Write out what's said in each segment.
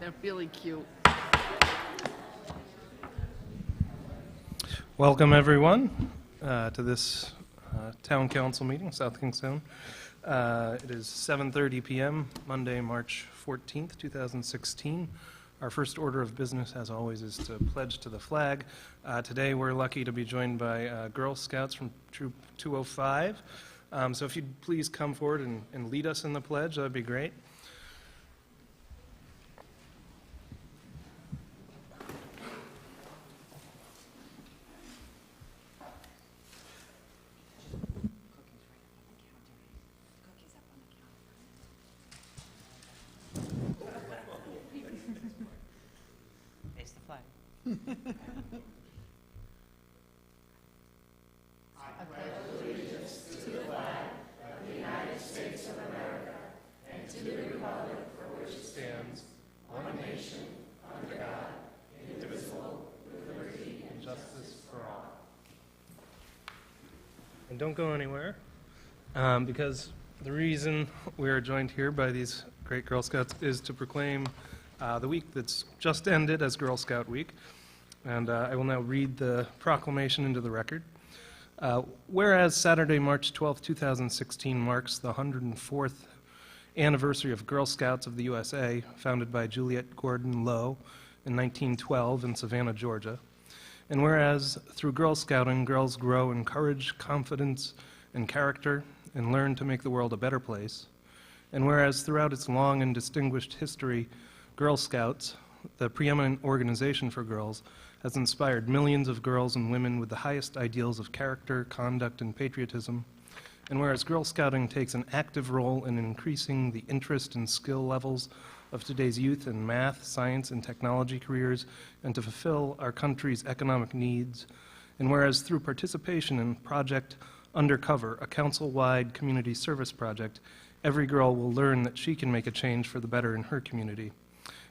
They're really cute. Welcome, everyone, to this Town Council meeting, South Kingstown. It is 7:30 p.m., Monday, March 14th, 2016. Our first order of business, as always, is to pledge to the flag. Today, we're lucky to be joined by Girl Scouts from Troop 205. So if you'd please come forward and lead us in the pledge, that would be great. Face the flag. Stands one nation under God, indivisible, with liberty and justice for all. And don't go anywhere, because the reason we are joined here by these great Girl Scouts is to proclaim the week that's just ended as Girl Scout Week. And I will now read the proclamation into the record. Whereas Saturday, March 12, 2016 marks the 104th anniversary of Girl Scouts of the USA, founded by Juliette Gordon Low in 1912 in Savannah, Georgia. And whereas through Girl Scouting, girls grow in courage, confidence, and character, and learn to make the world a better place. And whereas throughout its long and distinguished history, Girl Scouts, the preeminent organization for girls, has inspired millions of girls and women with the highest ideals of character, conduct, and patriotism. And whereas Girl Scouting takes an active role in increasing the interest and skill levels of today's youth in math, science, and technology careers, and to fulfill our country's economic needs, and whereas through participation in Project Undercover, a council-wide community service project, every girl will learn that she can make a change for the better in her community.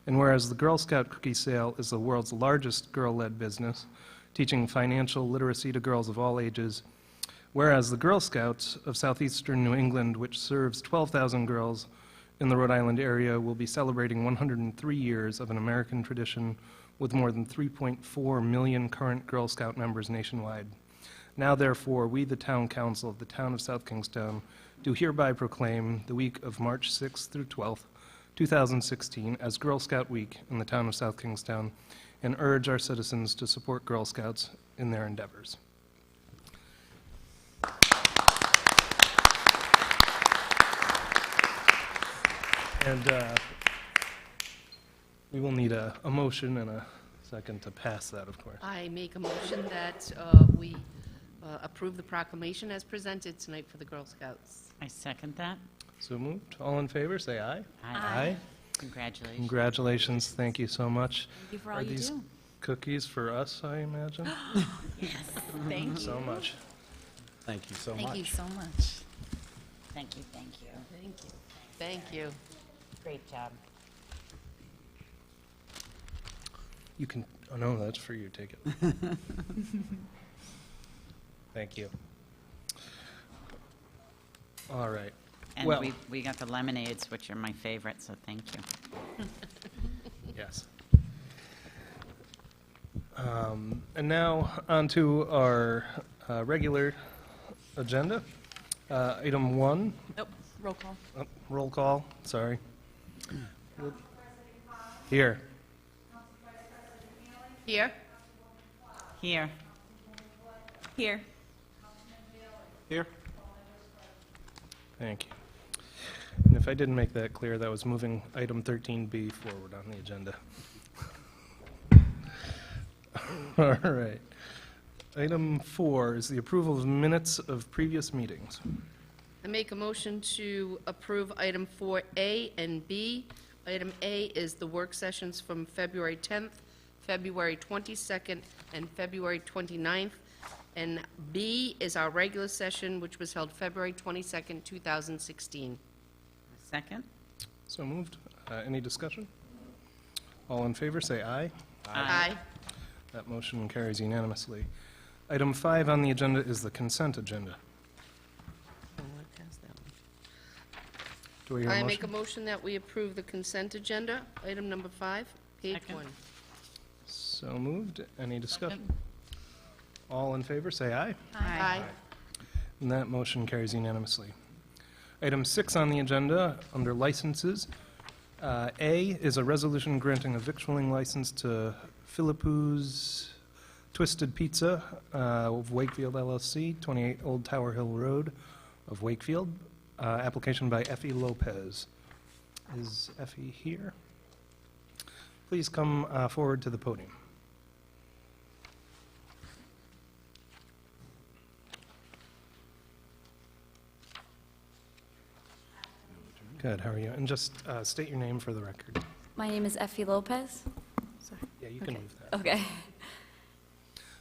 And whereas the Girl Scout cookie sale is the world's largest girl-led business, teaching financial literacy to girls of all ages, whereas the Girl Scouts of Southeastern New England, which serves 12,000 girls in the Rhode Island area, will be celebrating 103 years of an American tradition with more than 3.4 million current Girl Scout members nationwide. Now, therefore, we, the Town Council of the Town of South Kingstown, do hereby proclaim the week of March 6th through 12th, 2016 as Girl Scout Week in the Town of South Kingstown, and urge our citizens to support Girl Scouts in their endeavors. And we will need a motion and a second to pass that, of course. I make a motion that we approve the proclamation as presented tonight for the Girl Scouts. I second that. So moved. All in favor, say aye. Aye. Congratulations. Congratulations. Thank you so much. Thank you for all Are you these do. cookies for us, I imagine? Yes, thank you. So much. Thank you so much. Thank you so much. Thank you, thank you. Thank you. Thank you. Great job. You can, oh no, that's for you. Take it. Thank you. All right. And Well- we got the lemonades, which are my favorite, so thank you. Yes. And now on to our regular agenda. Item 1, Nope, roll call. roll call, sorry. Here. Here. Here. Here. Here. Thank you. And if I didn't make that clear, that was moving item 13B forward on the agenda. All right. Item 4 is the approval of minutes of previous meetings. I make a motion to approve item 4A and B. Item A is the work sessions from February 10th, February 22nd, and February 29th. And B is our regular session, which was held February 22nd, 2016. Second? So moved. Any discussion? All in favor, say aye. Aye. That motion carries unanimously. Item 5 on the agenda is the consent agenda. Do we hear a I make a motion? motion that we approve the consent agenda, item number 5, page Second. 1. So moved. Any discussion? All in favor, say aye. Aye. And that motion carries unanimously. Item 6 on the agenda, under licenses. A is a resolution granting a victualling license to Philippu's Twisted Pizza of Wakefield LLC, 28 Old Tower Hill Road of Wakefield. Application by Effie Lopez. Is Effie here? Please come forward to the podium. Good, how are you? And just state your name for the record. My name is Effie Lopez. Yeah, you can Okay. move that. Okay.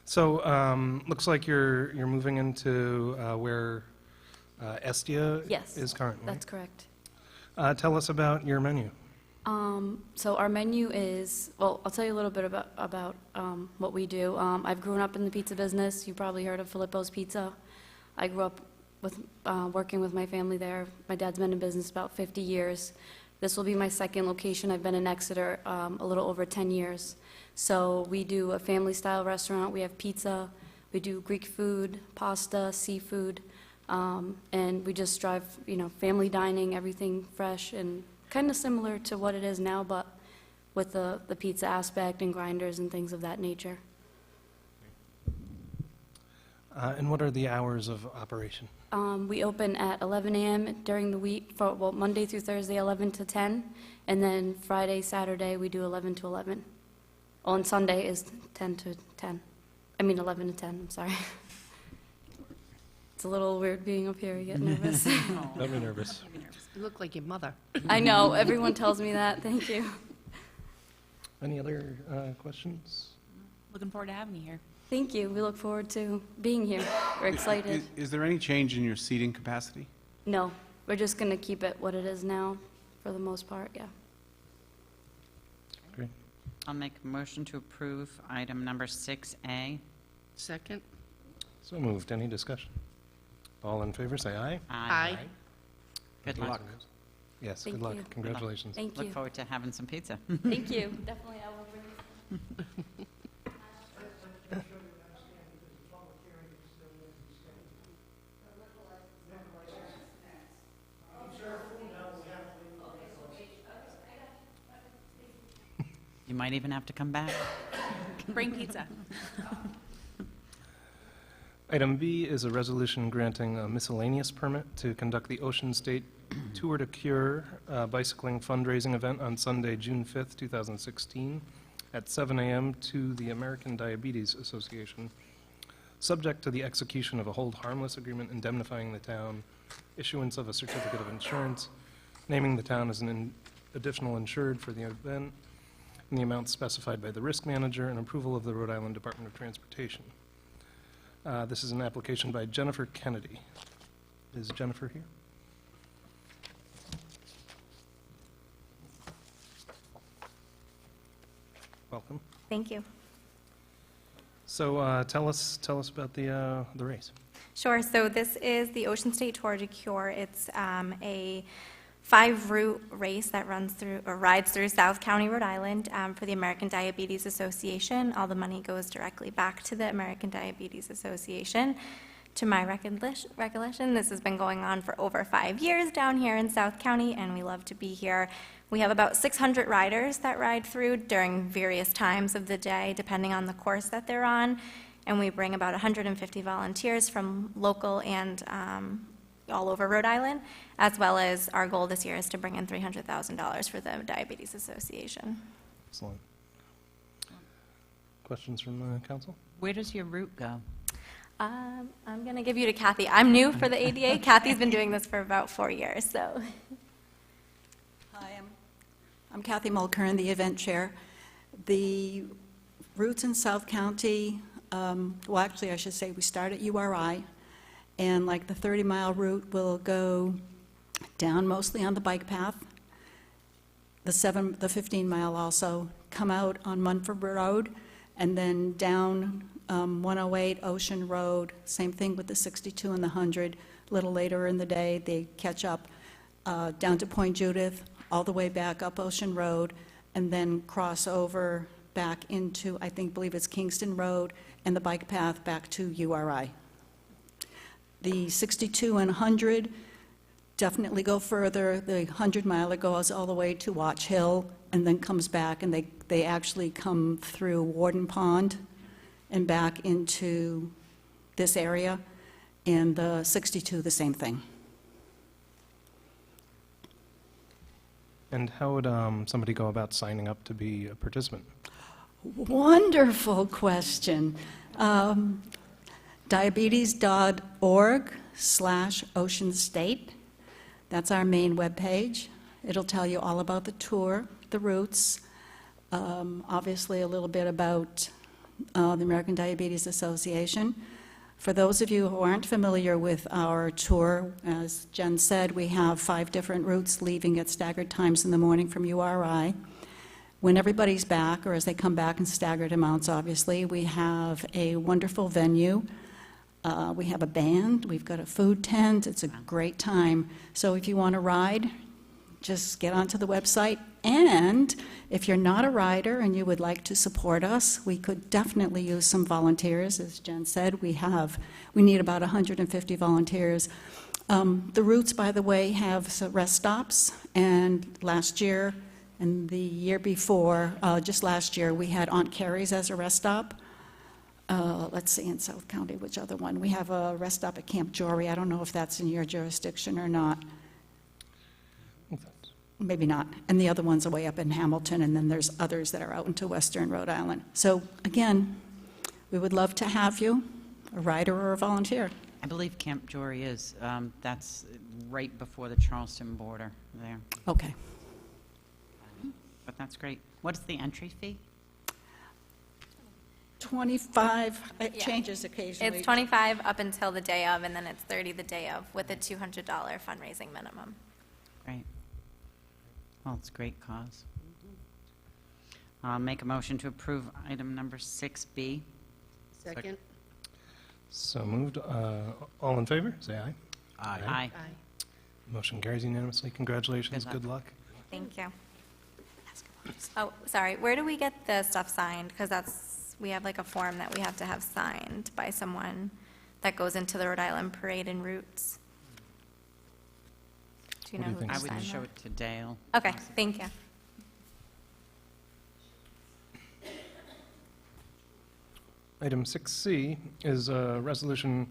So, looks like you're moving into where Estia Yes, is currently. That's correct. Tell us about your menu. So our menu is, well, I'll tell you a little bit about what we do. I've grown up in the pizza business. You probably heard of Filippo's Pizza. I grew up with working with my family there. My dad's been in business about 50 years. This will be my second location. I've been in Exeter a little over 10 years. So we do a family-style restaurant. We have pizza. We do Greek food, pasta, seafood, and we just strive, family dining, everything fresh and kind of similar to what it is now, but with the pizza aspect and grinders and things of that nature. And what are the hours of operation? We open at 11 a.m. during the week, Monday through Thursday, 11 to 10, and then Friday, Saturday, we do 11 to 11. On Sunday is 10 to 10. 11 to 10, I'm sorry. It's a little weird being up here, you get nervous. Don't be nervous. You look like your mother. I know, everyone tells me that, thank you. Any other questions? Looking forward to having you here. Thank you, we look forward to being here. We're excited. Is there any change in your seating capacity? No, we're just going to keep it what it is now, for the most part, yeah. Great. I'll make a motion to approve item number 6A. Second? So moved. Any discussion? All in favor, say aye. Aye. Good luck. Yes, Thank good luck. you. Congratulations. Thank Look you. forward to having some pizza. Thank you, definitely, I will bring. You might even have to come back. Bring pizza. Item B is a resolution granting a miscellaneous permit to conduct the Ocean State Tour to Cure bicycling fundraising event on Sunday, June 5th, 2016, at 7 a.m. to the American Diabetes Association, subject to the execution of a hold harmless agreement indemnifying the town, issuance of a certificate of insurance, naming the town as an additional insured for the event, in the amount specified by the risk manager, and approval of the Rhode Island Department of Transportation. This is an application by Jennifer Kennedy. Is Jennifer here? Welcome. Thank you. So tell us about the race. Sure. So this is the Ocean State Tour to Cure. It's a 5-route race that rides through South County, Rhode Island, for the American Diabetes Association. All the money goes directly back to the American Diabetes Association. To my recollection, this has been going on for over 5 years down here in South County, and we love to be here. We have about 600 riders that ride through during various times of the day, depending on the course that they're on, and we bring about 150 volunteers from local and all over Rhode Island, as well as our goal this year is to bring in $300,000 for the Diabetes Association. Excellent. Questions from council? Where does your route go? I'm going to give you to Kathy. I'm new for the ADA. Kathy's been doing this for about 4 years, so. Hi, I'm Kathy Mulkern, the event chair. The routes in South County, well, actually, I should say we start at URI, and like the 30-mile route will go down mostly on the bike path. The 15-mile also come out on Munford Road, and then down 108 Ocean Road. Same thing with the 62 and the 100. A little later in the day, they catch up down to Point Judith, all the way back up Ocean Road, and then cross over back into, believe it's Kingston Road, and the bike path back to URI. The 62 and 100 definitely go further. The 100-miler goes all the way to Watch Hill and then comes back, and they actually come through Warden Pond and back into this area. And the 62, the same thing. And how would somebody go about signing up to be a participant? Wonderful question. Diabetes.org/Ocean State. That's our main webpage. It'll tell you all about the tour, the routes, obviously a little bit about the American Diabetes Association. For those of you who aren't familiar with our tour, as Jen said, we have 5 different routes leaving at staggered times in the morning from URI. When everybody's back, or as they come back in staggered amounts, obviously, we have a wonderful venue. We have a band, we've got a food tent, it's a great time. So if you want to ride, just get onto the website. And if you're not a rider and you would like to support us, we could definitely use some volunteers. As Jen said, we need about 150 volunteers. The routes, by the way, have rest stops, and last year and the year before, just last year, we had Aunt Carrie's as a rest stop. Let's see, in South County, which other one? We have a rest stop at Camp Jory. I don't know if that's in your jurisdiction or not. Maybe not. And the other ones are way up in Hamilton, and then there's others that are out into western Rhode Island. So again, we would love to have you, a rider or a volunteer. I believe Camp Jory is. That's right before the Charleston border there. Okay. But that's great. What is the entry fee? 25, it Yeah. changes occasionally. It's 25 up until the day of, and then it's 30 the day of, with a $200 fundraising minimum. Great. Well, it's a great cause. I'll make a motion to approve item number 6B. Second? So moved. All in favor, say aye. Aye. Aye. Motion carries unanimously. Congratulations. Good luck. Good luck. Thank you. Oh, sorry, where do we get the stuff signed? Because we have like a form that we have to have signed by someone that goes into the Rhode Island Parade and Routes. Do you What know do you who think? to I would sign show that? it to Dale. Okay, thank you. Item 6C is a resolution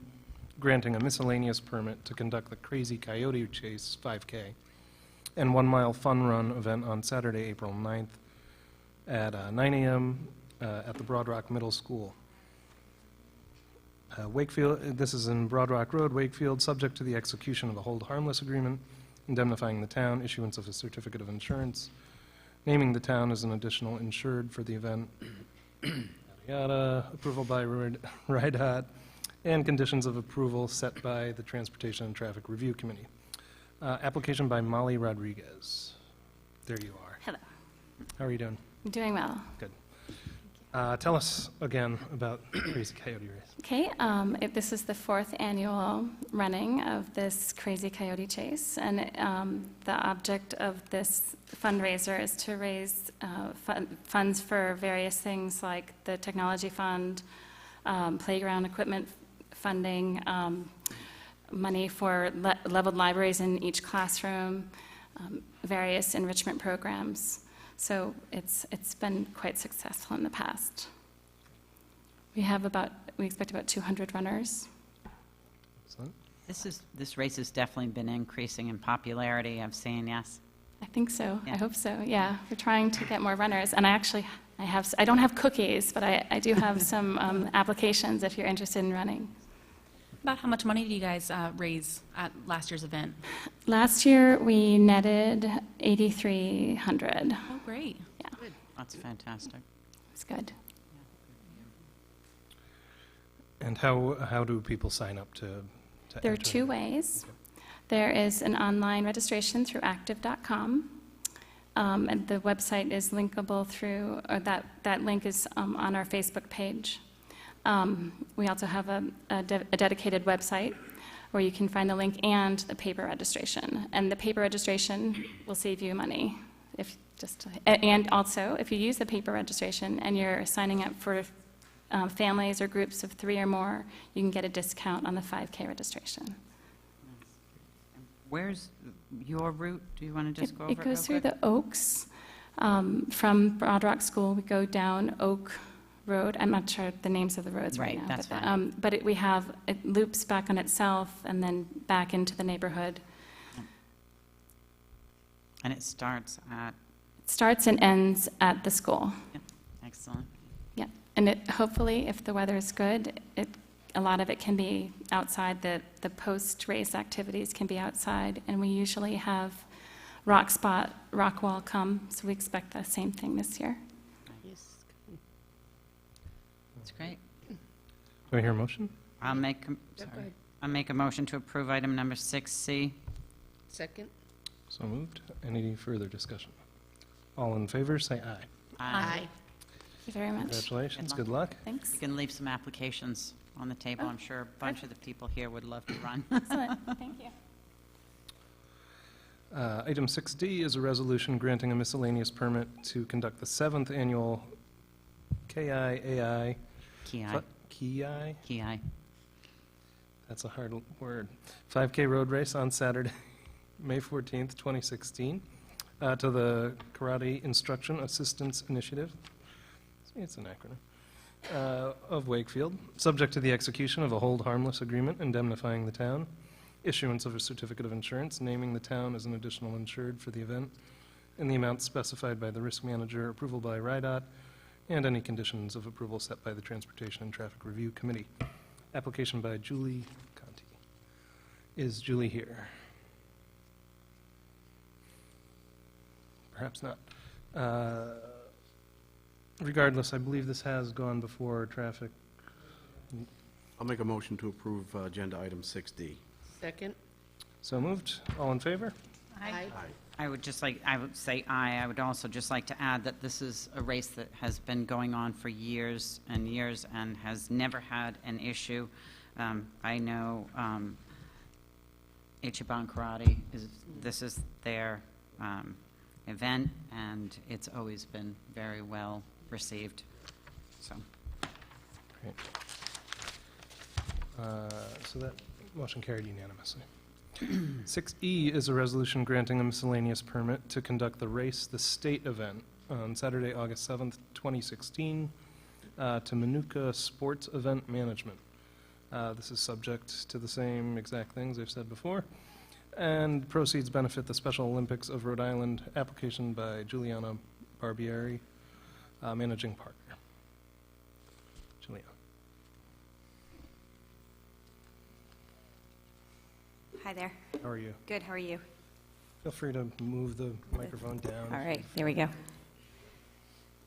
granting a miscellaneous permit to conduct the Crazy Coyote Chase 5K and 1 Mile Fun Run event on Saturday, April 9th at 9 a.m. At the Broad Rock Middle School. Wakefield, this is in Broad Rock Road, Wakefield, subject to the execution of a hold harmless agreement indemnifying the town, issuance of a certificate of insurance, naming the town as an additional insured for the event, yada, yada, approval by RIDOT, and conditions of approval set by the Transportation and Traffic Review Committee. Application by Molly Rodriguez. There you are. Hello. How are you doing? I'm doing well. Good. Tell us again about Crazy Coyote Race. Okay, this is the 4th annual running of this Crazy Coyote Chase, and the object of this fundraiser is to raise funds for various things like the technology fund, playground equipment funding, money for leveled libraries in each classroom, various enrichment programs. So it's been quite successful in the past. We expect about 200 runners. Excellent. This race has definitely been increasing in popularity, I've seen, yes. I think so. Yeah. I hope so. Yeah, we're trying to get more runners, and I don't have cookies, but I do have some applications if you're interested in running. About how much money did you guys raise at last year's event? Last year we netted 8,300. Oh, great. Yeah, That's fantastic. it's good. And how do people sign up to There are enter? 2 ways. There is an online registration through active.com. And the website is linkable through, or that link is on our Facebook page. We also have a dedicated website or you can find the link and the paper registration. And the paper registration will save you money. And also, if you use the paper registration and you're signing up for families or groups of 3 or more, you can get a discount on the 5K registration. Where's your route? Do you want to just go over it It goes through real the Oaks. From Broad Rock School, we go down Oak Road. I'm not sure the names of the roads right Right, now. that's but, fine. But it loops back on itself and then back into the neighborhood. And it starts at, It starts and ends at the school. excellent. Yeah, and hopefully, if the weather is good, a lot of it can be outside. The post-race activities can be outside, and we usually have Rockwall come, so we expect the same thing this year. Yes. That's great. Do I hear a motion? I'll make, Yeah, go sorry. ahead. I'll make a motion to approve item number 6C. Second? So moved. Any further discussion? All in favor, say aye. Thank you very much. Congratulations, Good good luck. Thanks. You can leave some applications on the table. I'm sure a bunch of the people here would love to run. Excellent, thank you. Item 6D is a resolution granting a miscellaneous permit to conduct the 7th annual KIAI. Ki. KIAI? That's a hard word. 5K road race on Saturday, May 14th, 2016, to the Karate Instruction Assistance Initiative. See, it's an acronym. Of Wakefield, subject to the execution of a hold harmless agreement indemnifying the town, issuance of a certificate of insurance naming the town as an additional insured for the event, in the amount specified by the risk manager, approval by RIDOT, and any conditions of approval set by the Transportation and Traffic Review Committee. Application by Julie Conti. Is Julie here? Perhaps not. Regardless, I believe this has gone before traffic. I'll make a motion to approve agenda item 6D. Second? So moved. All in favor? Aye. I would say aye. I would also just like to add that this is a race that has been going on for years and years and has never had an issue. I know Ichiban Karate, this is their event, and it's always been very well received. So, Great. So that motion carried unanimously. 6E is a resolution granting a miscellaneous permit to conduct the Race the State event on Saturday, August 7th, 2016, to Manuka Sports Event Management. This is subject to the same exact things I've said before, and proceeds benefit the Special Olympics of Rhode Island, application by Juliana Barbieri, managing partner. Juliana. Hi there. How are you? Good, how are you? Feel free to move the microphone down. All right, there we go.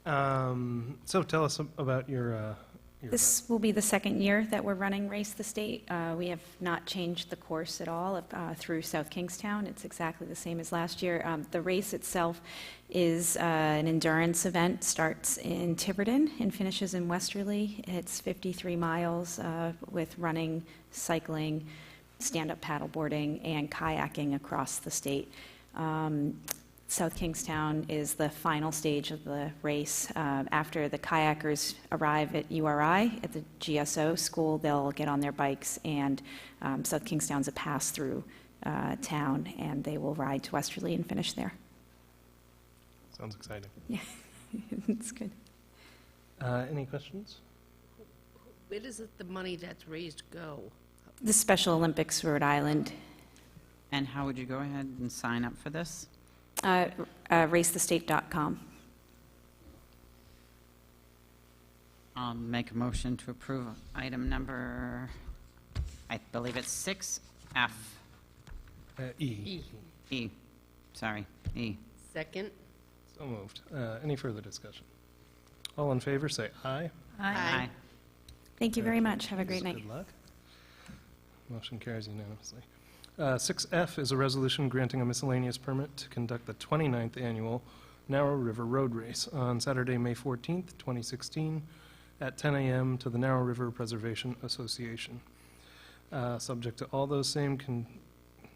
So tell us about your This will be the second year that we're running Race the State. We have not changed the course at all through South Kingstown. It's exactly the same as last year. The race itself is an endurance event, starts in Tiverton and finishes in Westerly. It's 53 miles with running, cycling, stand-up paddleboarding, and kayaking across the state. South Kingstown is the final stage of the race. After the kayakers arrive at URI, at the GSO school, they'll get on their bikes, and South Kingstown's a pass-through town, and they will ride to Westerly and finish there. Sounds exciting. Yeah, it's good. Any questions? Where does the money that's raised go? The Special Olympics Rhode Island, and how would you go ahead and sign up for this? racethestate.com. I'll make a motion to approve item number, I believe it's 6F. E. E. Sorry, E. Second? So moved. Any further discussion? All in favor, say aye. Aye. Thank you very much. Have a great night. Good luck. Motion carries unanimously. 6F is a resolution granting a miscellaneous permit to conduct the 29th annual Narrow River Road Race on Saturday, May 14th, 2016, at 10 a.m. to the Narrow River Preservation Association. subject to all those same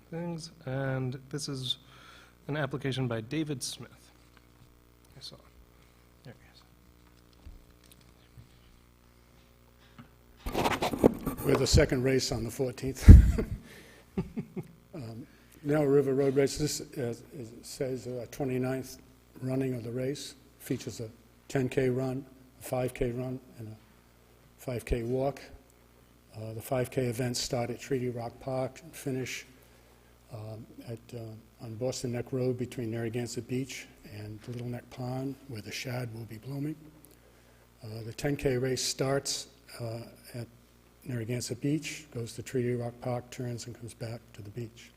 things. And this is an application by David Smith. I saw. There he is. We're the second race on the 14th. Now River Road Race, this says 29th running of the race, features a 10K run, a 5K run, and a 5K walk. The 5K events start at Treaty Rock Park and finish on Boston Neck Road between Narragansett Beach and Little Neck Pond, where the shad will be blooming. The 10K race starts at Narragansett Beach, goes to Treaty Rock Park, turns and comes back to the beach.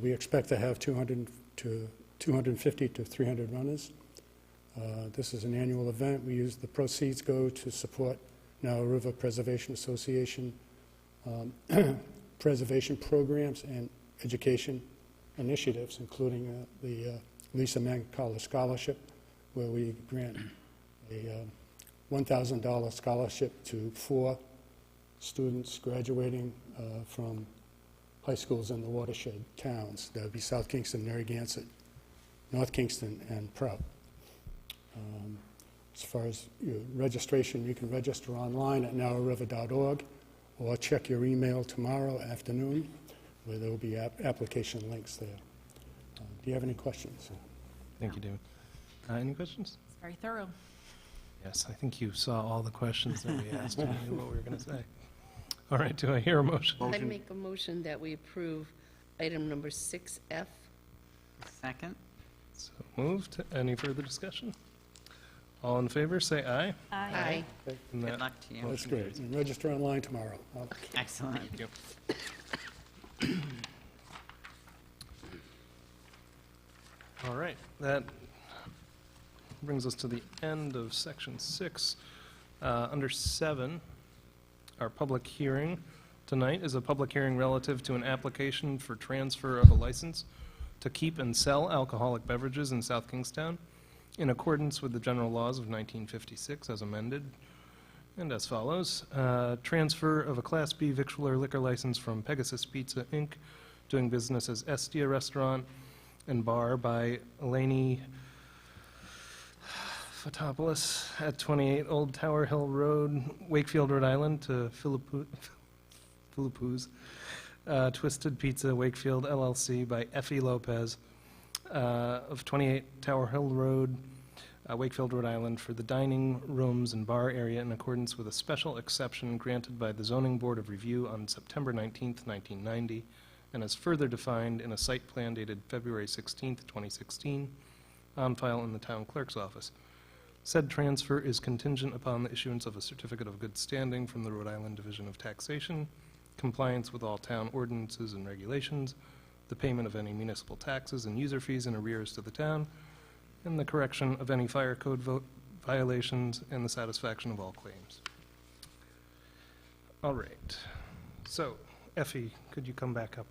We expect to have 250 to 300 runners. This is an annual event. The proceeds go to support Now River Preservation Association preservation programs and education initiatives, including the Lisa Mancala Scholarship, where we grant a $1,000 scholarship to 4 students graduating from high schools in the watershed towns. That would be South Kingston, Narragansett, North Kingston, and Prout. As far as your registration, you can register online at nowriver.org or check your email tomorrow afternoon, where there will be application links there. Do you have any questions? Thank you, David. Any questions? It's very thorough. Yes, I think you saw all the questions that we asked and knew what we were going to say. All right, do I hear a motion? I make a motion that we approve item number 6F. Second? So moved. Any further discussion? All in favor, say aye. Aye. And Good that luck to you. That's great. And register online tomorrow. Excellent. All right, that brings us to the end of section 6. Under 7, our public hearing tonight is a public hearing relative to an application for transfer of a license to keep and sell alcoholic beverages in South Kingstown in accordance with the general laws of 1956 as amended, and as follows. Transfer of a Class B victualler liquor license from Pegasus Pizza, Inc., doing business as Estia Restaurant and Bar by Eleni Fotopoulos at 28 Old Tower Hill Road, Wakefield, Rhode Island, to Philippou's Twisted Pizza, Wakefield, LLC, by Effie Lopez of 28 Tower Hill Road, Wakefield, Rhode Island, for the dining rooms and bar area in accordance with a special exception granted by the Zoning Board of Review on September 19th, 1990, and as further defined in a site plan dated February 16th, 2016, on file in the town clerk's office. Said transfer is contingent upon the issuance of a certificate of good standing from the Rhode Island Division of Taxation, compliance with all town ordinances and regulations, the payment of any municipal taxes and user fees in arrears to the town, and the correction of any fire code violations and the satisfaction of all claims. All right. So, Effie, could you come back up?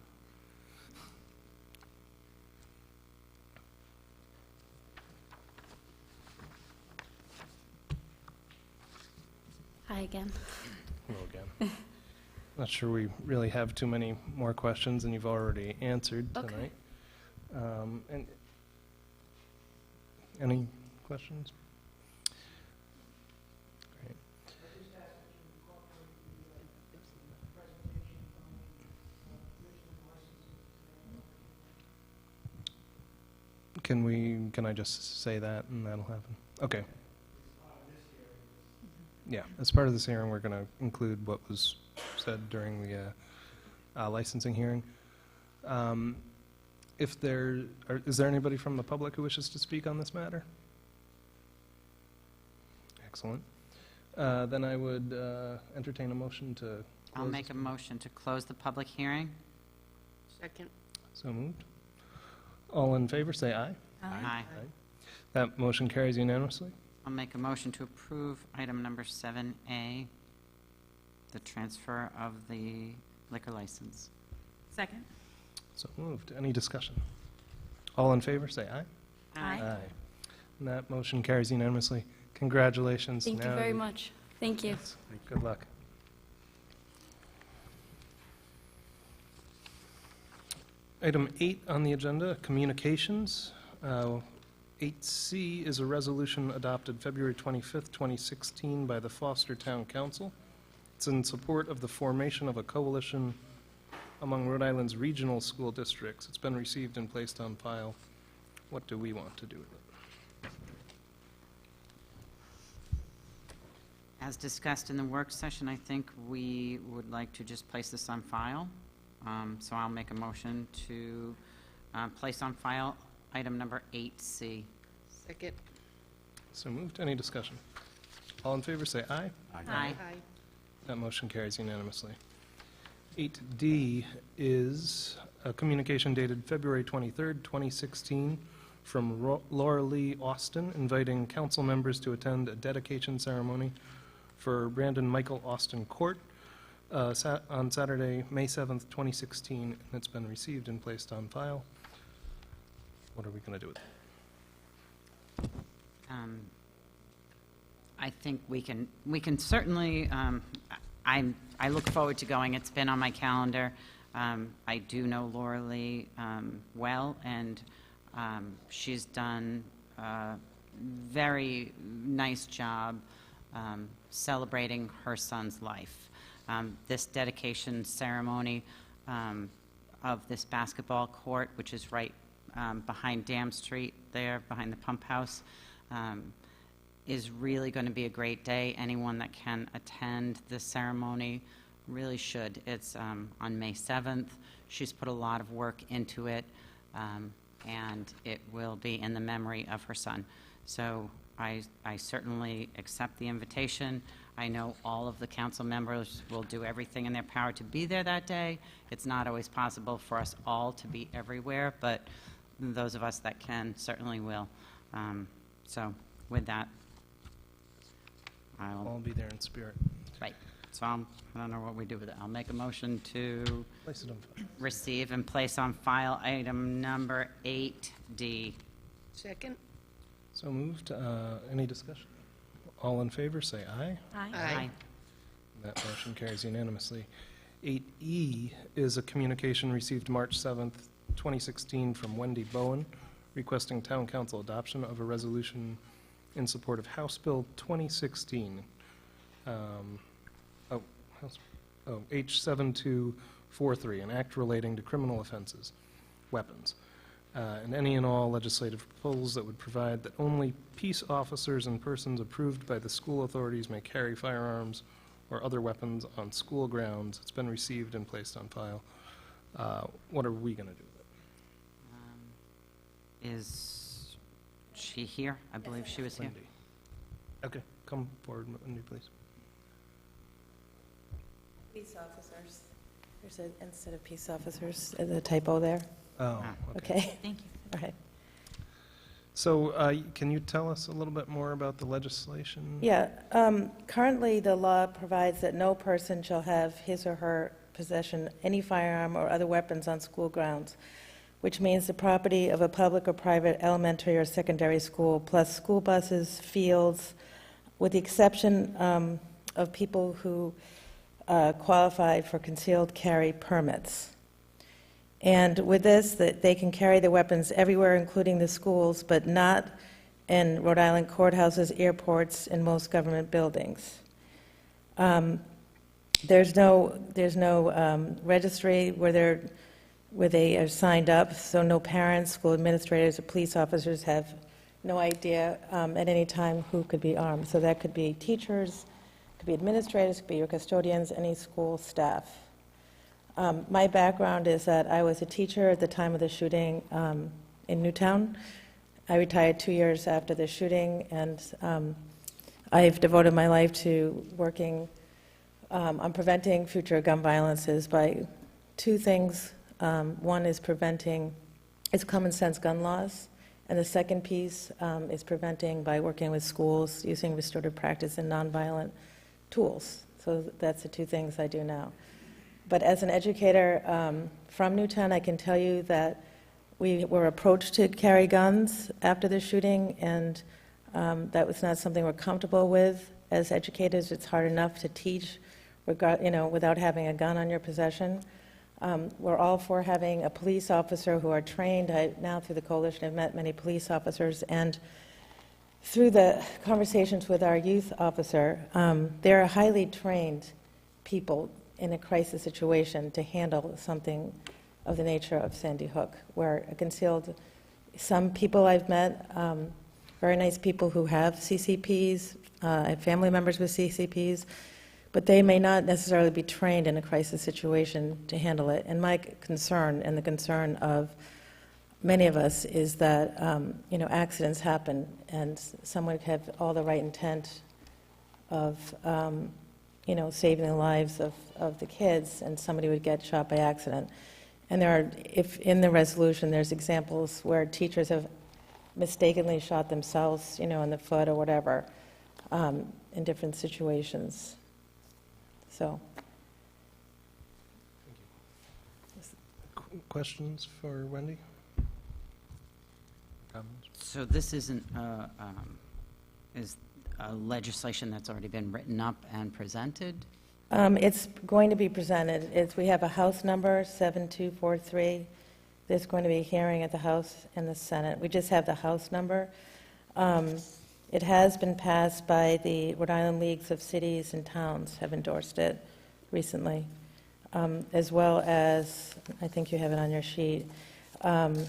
Hi again. Hello again. Not sure we really have too many more questions than you've already answered Okay. tonight. And any questions? Great. Can I just say that and that'll happen? Okay. Yeah, as part of this hearing, we're going to include what was said during the licensing hearing. Is there anybody from the public who wishes to speak on this matter? Excellent. Then I would entertain a motion to I'll close make a motion to close the public hearing. Second. So moved. All in favor, say aye. Aye. That motion carries unanimously. I'll make a motion to approve item number 7A, the transfer of the liquor license. Second? So moved. Any discussion? All in favor, say aye. Aye. And that motion carries unanimously. Congratulations. Thank you Now very much. Thank you. Good luck. Item 8 on the agenda, communications. 8C is a resolution adopted February 25th, 2016 by the Foster Town Council. It's in support of the formation of a coalition among Rhode Island's regional school districts. It's been received and placed on file. What do we want to do with it? As discussed in the work session, I think we would like to just place this on file. So I'll make a motion to place on file item number 8C. Second. So moved. Any discussion? All in favor, say aye. Aye. That motion carries unanimously. 8D is a communication dated February 23rd, 2016, from Laura Lee Austin, inviting council members to attend a dedication ceremony for Brandon Michael Austin Court on Saturday, May 7th, 2016, and it's been received and placed on file. What are we going to do with it? I think we can certainly, I look forward to going. It's been on my calendar. I do know Laura Lee well, and she's done a very nice job celebrating her son's life. This dedication ceremony of this basketball court, which is right behind Dam Street there, behind the pump house, is really going to be a great day. Anyone that can attend this ceremony really should. It's on May 7th. She's put a lot of work into it, and it will be in the memory of her son. So I certainly accept the invitation. I know all of the council members will do everything in their power to be there that day. It's not always possible for us all to be everywhere, but those of us that can certainly will. So with that, I'll be there in spirit. right. So I don't know what we do with it. I'll make a motion to Place it on file. receive and place on file item number 8D. Second. So moved. Any discussion? All in favor, say aye. Aye. That motion carries unanimously. 8E is a communication received March 7th, 2016 from Wendy Bowen requesting town council adoption of a resolution in support of House Bill 2016. H7243, an act relating to criminal offenses, weapons, and any and all legislative proposals that would provide that only peace officers and persons approved by the school authorities may carry firearms or other weapons on school grounds. It's been received and placed on file. What are we going to do with it? Is she here? I believe she was here. Wendy. Okay, come forward, Wendy, please. Peace officers. There's a, instead of peace officers, the typo there. Oh, okay. Okay. Thank you. All right. So can you tell us a little bit more about the legislation? Yeah. Currently, the law provides that no person shall have his or her possession any firearm or other weapons on school grounds, which means the property of a public or private elementary or secondary school, plus school buses, fields, with the exception of people who qualified for concealed carry permits. And with this, that they can carry the weapons everywhere, including the schools, but not in Rhode Island courthouses, airports, and most government buildings. There's no registry where they are signed up, so no parents, school administrators, or police officers have no idea at any time who could be armed. So that could be teachers, could be administrators, could be your custodians, any school staff. My background is that I was a teacher at the time of the shooting in Newtown. I retired 2 years after the shooting, and I've devoted my life to working on preventing future gun violences by two things. One is common sense gun laws, and the second piece is preventing by working with schools using restorative practice and nonviolent tools. So that's the two things I do now. But as an educator from Newtown, I can tell you that we were approached to carry guns after the shooting, and that was not something we're comfortable with. As educators, it's hard enough to teach without having a gun on your possession. We're all for having a police officer who are trained. I now, through the coalition, have met many police officers, and through the conversations with our youth officer, they're highly trained people in a crisis situation to handle something of the nature of Sandy Hook, where a concealed, some people I've met, very nice people who have CCPs, I have family members with CCPs, but they may not necessarily be trained in a crisis situation to handle it. And my concern, and the concern of many of us, is that accidents happen, and someone could have all the right intent of saving the lives of the kids, and somebody would get shot by accident. And there are, if in the resolution, there's examples where teachers have mistakenly shot themselves, in the foot or whatever, in different situations. So. Questions for Wendy? Comments? So this isn't is legislation that's already been written up and presented? It's going to be presented. We have a House number, 7243. There's going to be a hearing at the House and the Senate. We just have the House number. It has been passed by the Rhode Island Leagues of Cities and Towns, have endorsed it recently, as well as, I think you have it on your sheet, the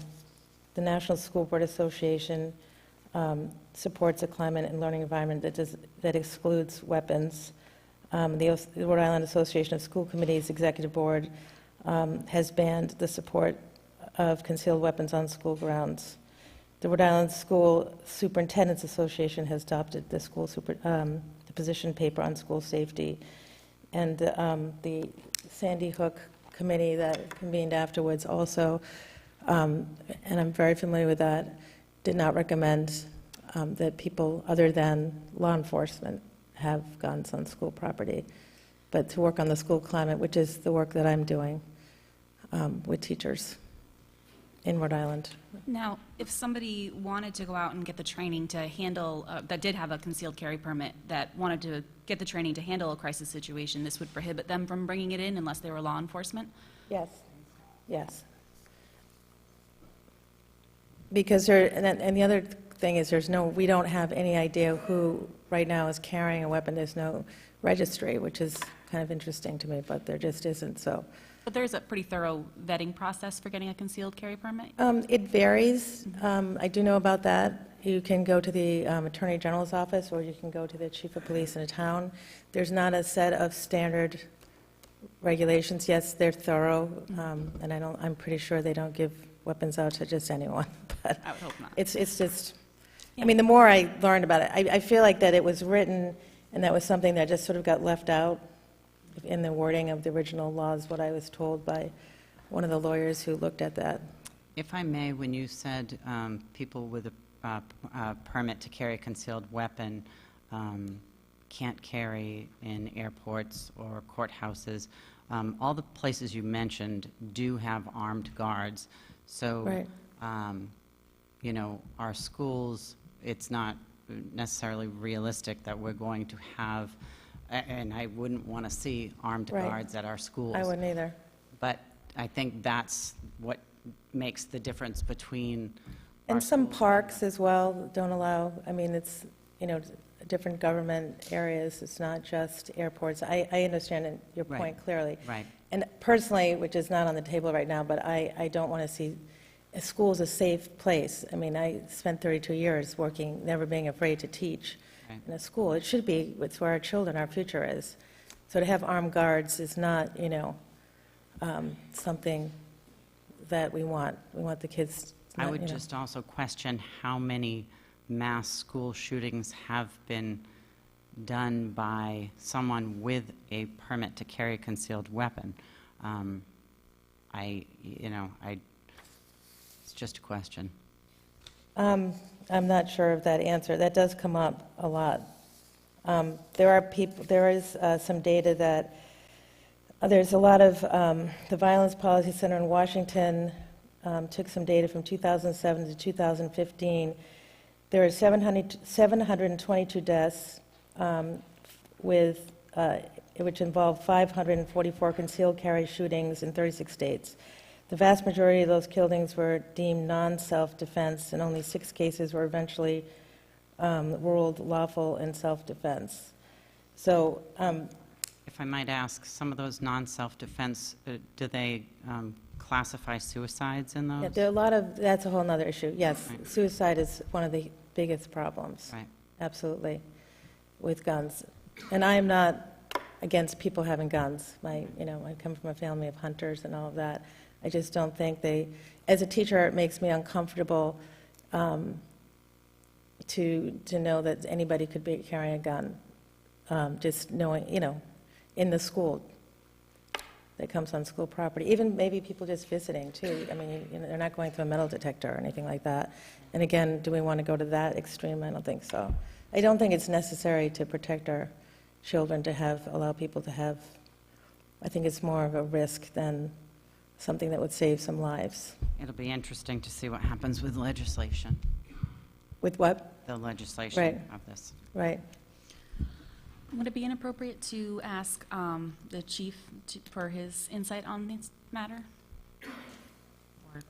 National School Board Association supports a climate and learning environment that excludes weapons. The Rhode Island Association of School Committees Executive Board has banned the support of concealed weapons on school grounds. The Rhode Island School Superintendents Association has adopted the position paper on school safety, and the Sandy Hook committee that convened afterwards also, and I'm very familiar with that, did not recommend that people other than law enforcement have guns on school property, but to work on the school climate, which is the work that I'm doing with teachers in Rhode Island. Now, if somebody wanted to go out and get the training to handle, that did have a concealed carry permit, that wanted to get the training to handle a crisis situation, this would prohibit them from bringing it in unless they were law enforcement? Yes, yes. Because and the other thing is we don't have any idea who right now is carrying a weapon. There's no registry, which is kind of interesting to me, but there just isn't, so. But there's a pretty thorough vetting process for getting a concealed carry permit? It varies. I do know about that. You can go to the Attorney General's office, or you can go to the Chief of Police in a town. There's not a set of standard regulations. Yes, they're thorough, and I'm pretty sure they don't give weapons out to just anyone. But I would hope not. it's just, I mean, the more I learned about it, I feel like that it was written, and that was something that just sort of got left out in the wording of the original laws, what I was told by one of the lawyers who looked at that. If I may, when you said people with a permit to carry a concealed weapon can't carry in airports or courthouses, all the places you mentioned do have armed guards. So, Right. Our schools, it's not necessarily realistic that we're going to have, and I wouldn't want to see armed Right. guards at our schools. I wouldn't either. But I think that's what makes the difference between our And some schools parks as well don't allow, I mean, it's, different government areas, it's not just airports. I understand your Right. point clearly. Right. And personally, which is not on the table right now, but I don't want to see, a school is a safe place. I mean, I spent 32 years working, never being afraid to teach Right. in a school. It should be, it's where our children, our future is. So to have armed guards is not, something that we want. We want the kids. I not, would just also question how many mass school shootings have been done by someone with a permit to carry a concealed weapon. It's just a question. I'm not sure of that answer. That does come up a lot. There is some data that there's a lot of the Violence Policy Center in Washington took some data from 2007 to 2015. There are 722 deaths with which involved 544 concealed carry shootings in 36 states. The vast majority of those killings were deemed non-self-defense, and only 6 cases were eventually ruled lawful in self-defense. So, If I might ask, some of those non-self-defense, do they classify suicides in those? yeah, there are a lot of, that's a whole other issue. Yes, Right. suicide is one of the biggest problems. Right. Absolutely, with guns. And I am not against people having guns. I come from a family of hunters and all of that. I just don't think as a teacher, it makes me uncomfortable to know that anybody could be carrying a gun, just knowing, in the school that comes on school property. Even maybe people just visiting, too. I mean, they're not going through a metal detector or anything like that. And again, do we want to go to that extreme? I don't think so. I don't think it's necessary to protect our children to allow people to have. I think it's more of a risk than something that would save some lives. It'll be interesting to see what happens with legislation, With what? the legislation Right. of this. Right. Would it be inappropriate to ask the chief for his insight on this matter? Or-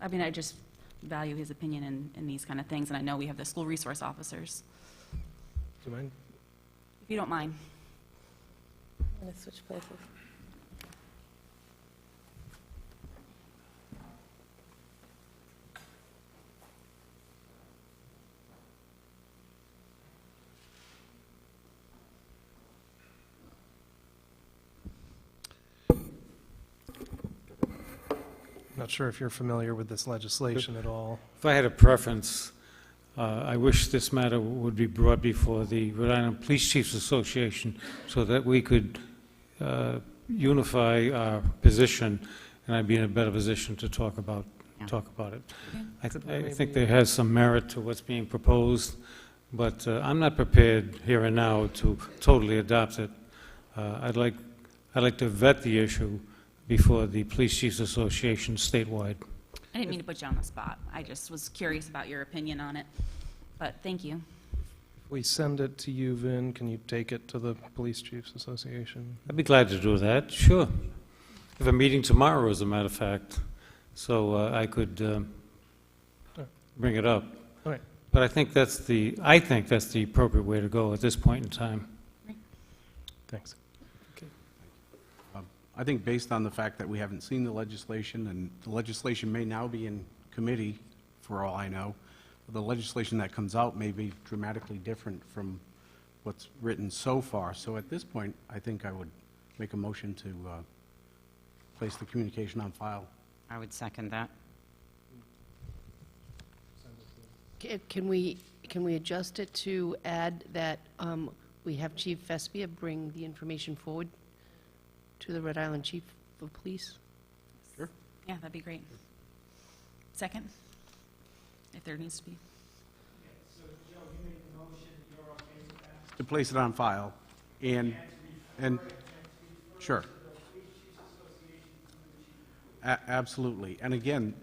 I mean, I just value his opinion in these kind of things, and I know we have the school resource officers. Do you mind? If you don't mind. I'm going to switch places. Not sure if you're familiar with this legislation at all. If I had a preference, I wish this matter would be brought before the Rhode Island Police Chiefs Association so that we could unify our position, and I'd be in a better position to talk about it. I think there has some merit to what's being proposed, but I'm not prepared here and now to totally adopt it. I'd like to vet the issue before the Police Chiefs Association statewide. I didn't mean to put you on the spot. I just was curious about your opinion on it, but thank you. If we send it to you, Vin, can you take it to the Police Chiefs Association? I'd be glad to do that, sure. I have a meeting tomorrow, as a matter of fact, so I could bring it up. All right. But I think that's the appropriate way to go at this point in time. Thanks. I think based on the fact that we haven't seen the legislation, and the legislation may now be in committee, for all I know, the legislation that comes out may be dramatically different from what's written so far. So at this point, I think I would make a motion to place the communication on file. I would second that. Can we adjust it to add that we have Chief Vespia bring the information forward to the Rhode Island Chief of Police? Sure. Yeah, that'd be great. Second, if there needs to be. To place it on file, and sure. Absolutely. And again,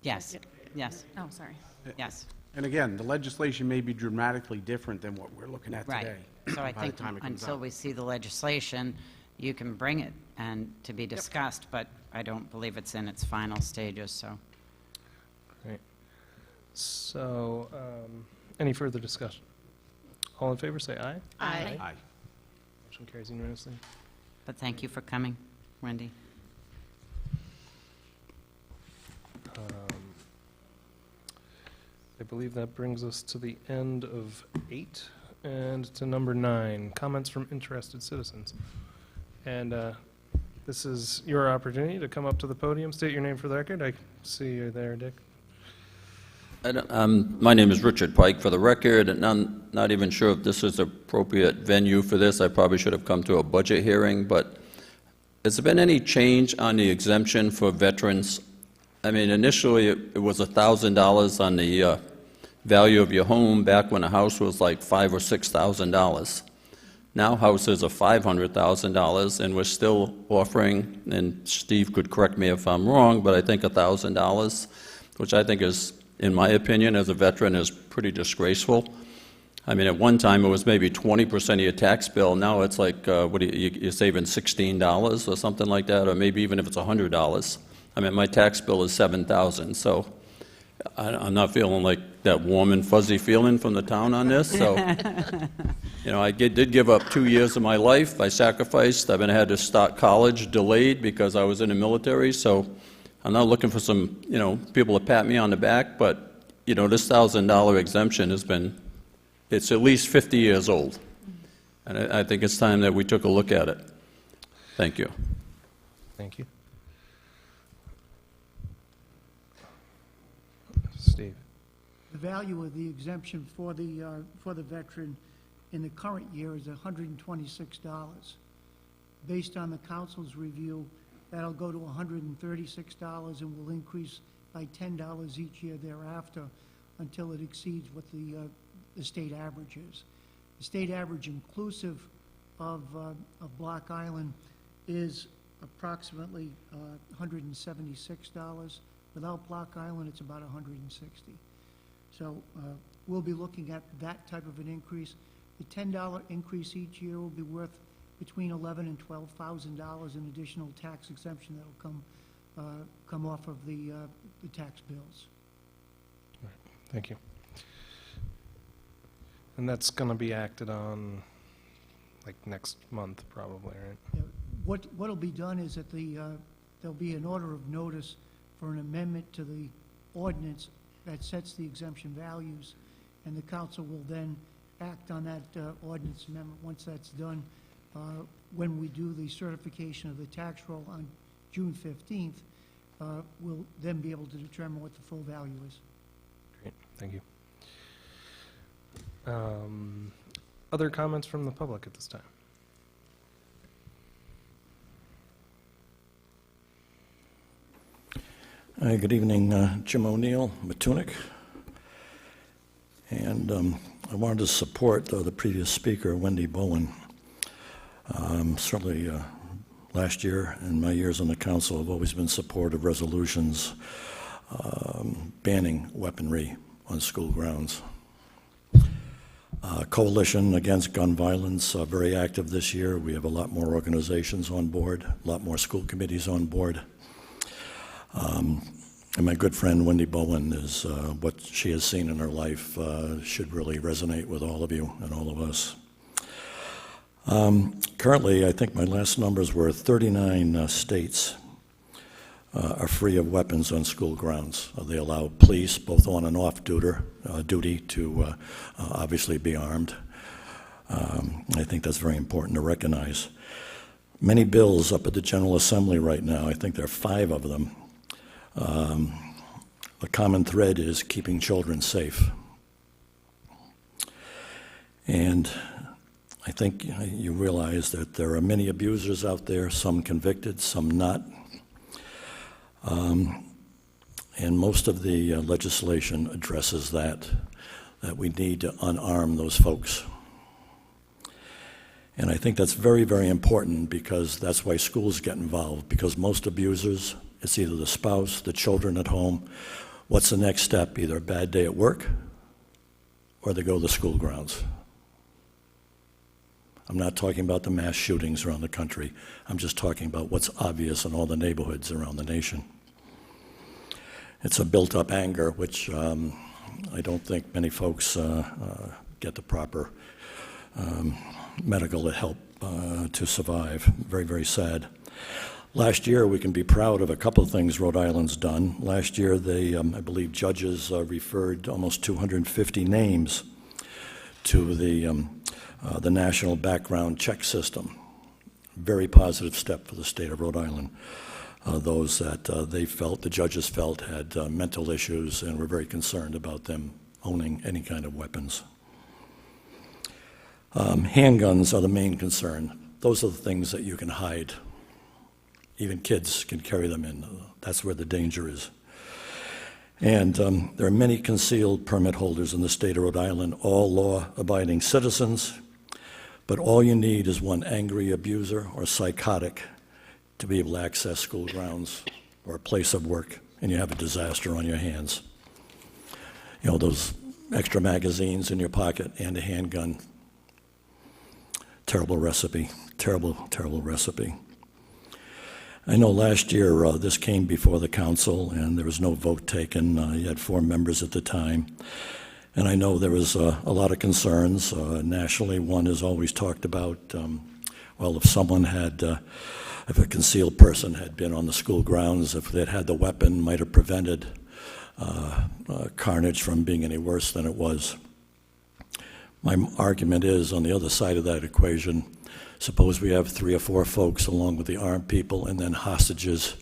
Yes, yes, Oh, sorry. yes. and again, the legislation may be dramatically different than what we're looking at Right. today. So I by the think time it comes until out. we see the legislation, you can bring it and to be discussed, but I don't believe it's in its final stages, so. Great. So, any further discussion? All in favor, say aye. Aye. Aye. Motion carries unanimously. But thank you for coming, Wendy. I believe that brings us to the end of 8 and to number 9, comments from interested citizens. And this is your opportunity to come up to the podium, state your name for the record. I see you're there, Dick. My name is Richard Pike, for the record, and I'm not even sure if this is the appropriate venue for this. I probably should have come to a budget hearing, but has there been any change on the exemption for veterans? I mean, initially, it was $1,000 on the value of your home back when a house was like $5,000 or $6,000. Now houses are $500,000, and we're still offering, and Steve could correct me if I'm wrong, but I think $1,000, which I think is, in my opinion, as a veteran, is pretty disgraceful. I mean, at one time, it was maybe 20% of your tax bill. Now it's like, you're saving $16 or something like that, or maybe even if it's $100. I mean, my tax bill is $7,000, so I'm not feeling like that warm and fuzzy feeling from the town on this, so. You know, I did give up 2 years of my life. I sacrificed. I've had to start college delayed because I was in the military, so I'm not looking for some, people to pat me on the back, but, this $1,000 exemption it's at least 50 years old. And I think it's time that we took a look at it. Thank you. Thank you. Steve. The value of the exemption for the veteran in the current year is $126. Based on the council's review, that'll go to $136 and will increase by $10 each year thereafter until it exceeds what the state average is. The state average inclusive of Block Island is approximately $176. Without Block Island, it's about $160. So we'll be looking at that type of an increase. The $10 increase each year will be worth between $11,000 and $12,000 in additional tax exemption that will come off of the tax bills. All right. Thank you. And that's going to be acted on like next month, probably, right? Yeah, what'll be done is that there'll be an order of notice for an amendment to the ordinance that sets the exemption values, and the council will then act on that ordinance amendment. Once that's done, when we do the certification of the tax roll on June 15th, we'll then be able to determine what the full value is. Great, thank you. Other comments from the public at this time? Hi, good evening, Jim O'Neill, Matunic. And I wanted to support the previous speaker, Wendy Bowen. Certainly last year and my years on the council have always been supportive of resolutions banning weaponry on school grounds. Coalition Against Gun Violence, very active this year. We have a lot more organizations on board, a lot more school committees on board. And my good friend Wendy Bowen is what she has seen in her life should really resonate with all of you and all of us. Currently, I think my last numbers were 39 states are free of weapons on school grounds. They allow police, both on and off duty, to obviously be armed. I think that's very important to recognize. Many bills up at the General Assembly right now, I think there are 5 of them. The common thread is keeping children safe. And I think you realize that there are many abusers out there, some convicted, some not. And most of the legislation addresses that we need to unarm those folks. And I think that's very, very important because that's why schools get involved, because most abusers, it's either the spouse, the children at home. What's the next step? Either a bad day at work or they go to the school grounds. I'm not talking about the mass shootings around the country. I'm just talking about what's obvious in all the neighborhoods around the nation. It's a built-up anger, which I don't think many folks get the proper medical help to survive. Very, very sad. Last year, we can be proud of a couple of things Rhode Island's done. Last year, they, I believe judges referred almost 250 names to the national background check system. Very positive step for the state of Rhode Island. Those that they felt, the judges felt, had mental issues and were very concerned about them owning any kind of weapons. Handguns are the main concern. Those are the things that you can hide. Even kids can carry them in. That's where the danger is. And there are many concealed permit holders in the state of Rhode Island, all law-abiding citizens, but all you need is one angry abuser or psychotic to be able to access school grounds or a place of work, and you have a disaster on your hands. You know, those extra magazines in your pocket and a handgun. Terrible recipe, terrible, terrible recipe. I know last year this came before the council and there was no vote taken. You had 4 members at the time. And I know there was a lot of concerns. Nationally, one is always talked about, well, if someone had, if a concealed person had been on the school grounds, if they'd had the weapon, might have prevented carnage from being any worse than it was. My argument is, on the other side of that equation, suppose we have 3 or 4 folks along with the armed people and then hostages.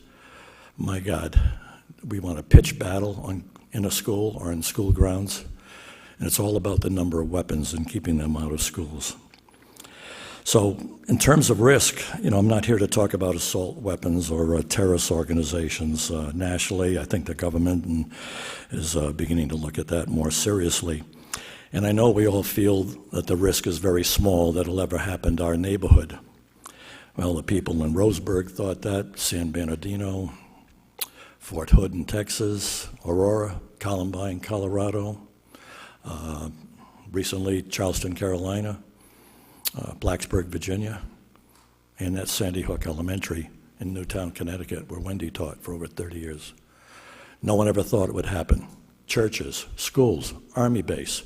My God, we want a pitched battle in a school or in school grounds, and it's all about the number of weapons and keeping them out of schools. So in terms of risk, you know, I'm not here to talk about assault weapons or terrorist organizations. Nationally, I think the government is beginning to look at that more seriously. And I know we all feel that the risk is very small that it'll ever happen to our neighborhood. Well, the people in Roseburg thought that, San Bernardino, Fort Hood in Texas, Aurora, Columbine, Colorado, recently Charleston, Carolina, Blacksburg, Virginia, and at Sandy Hook Elementary in Newtown, Connecticut, where Wendy taught for over 30 years. No one ever thought it would happen. Churches, schools, Army base.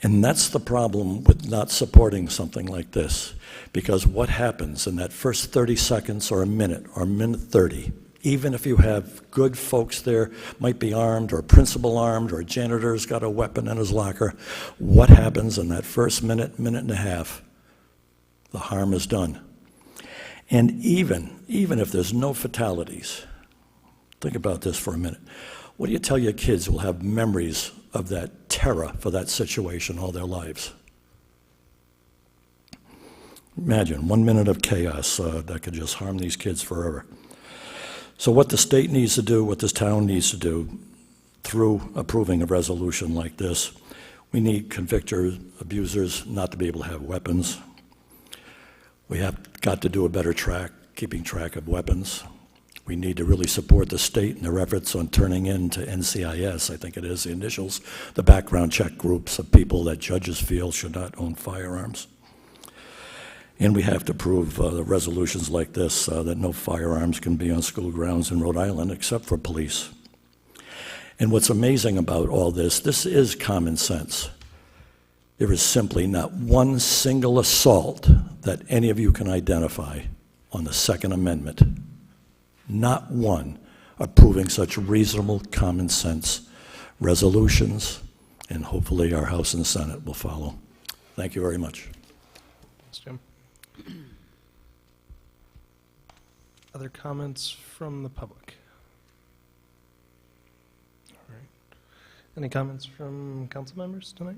And that's the problem with not supporting something like this, because what happens in that first 30 seconds or minute 30, even if you have good folks there, might be armed, or a principal armed, or a janitor's got a weapon in his locker, what happens in that first minute and a half? The harm is done. And even if there's no fatalities, think about this for a minute. What do you tell your kids will have memories of that terror for that situation all their lives? Imagine 1 minute of chaos that could just harm these kids forever. So what the state needs to do, what this town needs to do, through approving a resolution like this, we need convicted abusers not to be able to have weapons. We have got to do a better keeping track of weapons. We need to really support the state in their efforts on turning into NCIS, I think it is, the initials, the background check groups of people that judges feel should not own firearms. And we have to prove the resolutions like this, that no firearms can be on school grounds in Rhode Island except for police. And what's amazing about all this is common sense. There is simply not one single assault that any of you can identify on the Second Amendment. Not one approving such reasonable common sense resolutions, and hopefully our House and Senate will follow. Thank you very much. Thanks, Jim. Other comments from the public? All right. Any comments from council members tonight?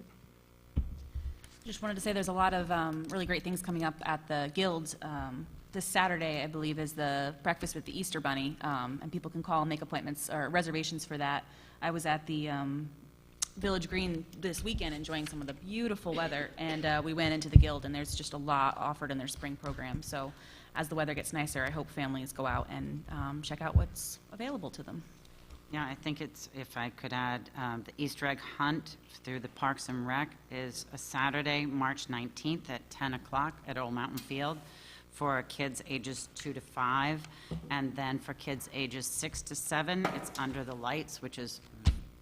Just wanted to say there's a lot of really great things coming up at the Guild. This Saturday, I believe, is the breakfast with the Easter Bunny, and people can call and make appointments or reservations for that. I was at the Village Green this weekend enjoying some of the beautiful weather, and we went into the Guild, and there's just a lot offered in their spring program. So as the weather gets nicer, I hope families go out and check out what's available to them. Yeah, I think it's, if I could add, the Easter egg hunt through the Parks and Rec is a Saturday, March 19th at 10 o'clock at Old Mountain Field for kids ages 2 to 5. And then for kids ages 6 to 7, it's Under the Lights, which is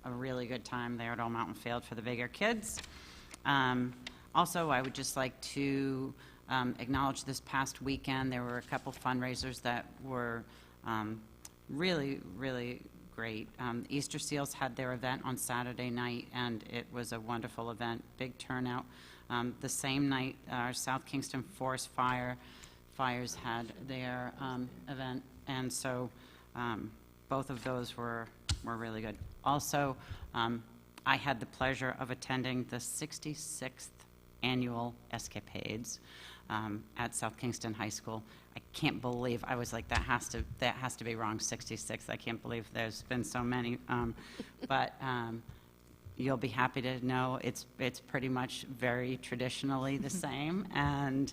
a really good time there at Old Mountain Field for the bigger kids. Also, I would just like to acknowledge this past weekend, there were a couple fundraisers that were really, really great. Easter Seals had their event on Saturday night, and it was a wonderful event, big turnout. The same night, our South Kingston Forest Fires had their event, and so both of those were really good. Also, I had the pleasure of attending the 66th annual Escapades at South Kingston High School. I can't believe, I was like, that has to be wrong, 66. I can't believe there's been so many. But you'll be happy to know it's pretty much very traditionally the same, and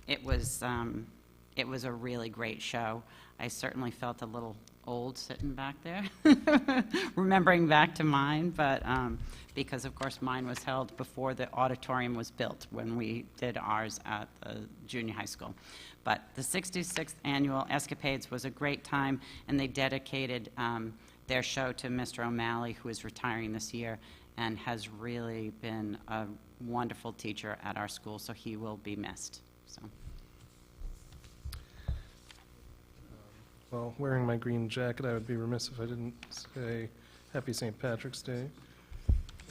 it was a really great show. I certainly felt a little old sitting back there, remembering back to mine, but because, of course, mine was held before the auditorium was built when we did ours at the junior high school. But the 66th Annual Escapades was a great time, and they dedicated their show to Mr. O'Malley, who is retiring this year and has really been a wonderful teacher at our school, so he will be missed. So. Well, wearing my green jacket, I would be remiss if I didn't say Happy St. Patrick's Day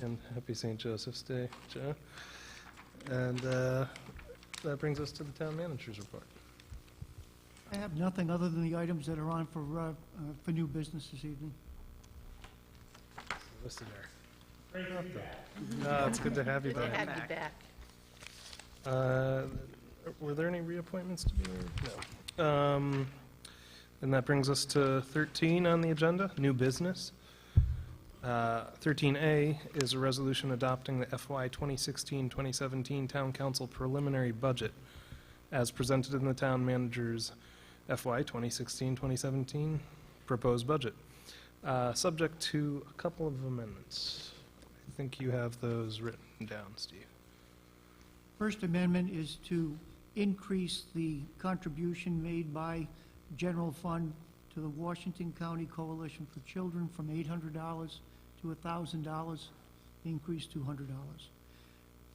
and Happy St. Joseph's Day, Joe. And that brings us to the town manager's report. I have nothing other than the items that are on for new business this evening. Listed there. No, it's good to have you Good to back. have you back. Were there any reappointments to be made? No. And that brings us to 13 on the agenda, new business. 13A is a resolution adopting the FY 2016-2017 Town Council preliminary budget as presented in the town manager's FY 2016-2017 proposed budget, subject to a couple of amendments. I think you have those written down, Steve. First amendment is to increase the contribution made by general fund to the Washington County Coalition for Children from $800 to $1,000, increase $200.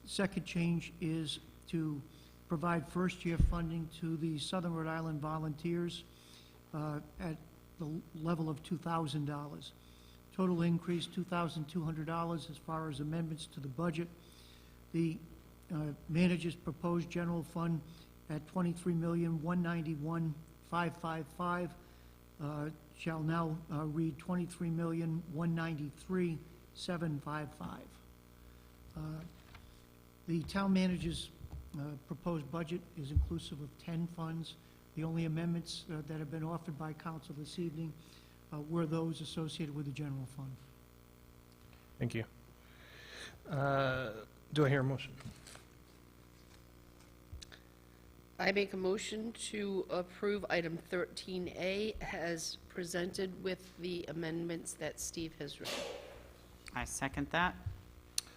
Second change is to provide first-year funding to the Southern Rhode Island Volunteers at the level of $2,000. Total increase $2,200 as far as amendments to the budget. The manager's proposed general fund at $23,191,555 shall now read $23,193,755. The town manager's proposed budget is inclusive of 10 funds. The only amendments that have been offered by council this evening were those associated with the general fund. Thank you. Do I hear a motion? I make a motion to approve item 13A as presented with the amendments that Steve has read. I second that.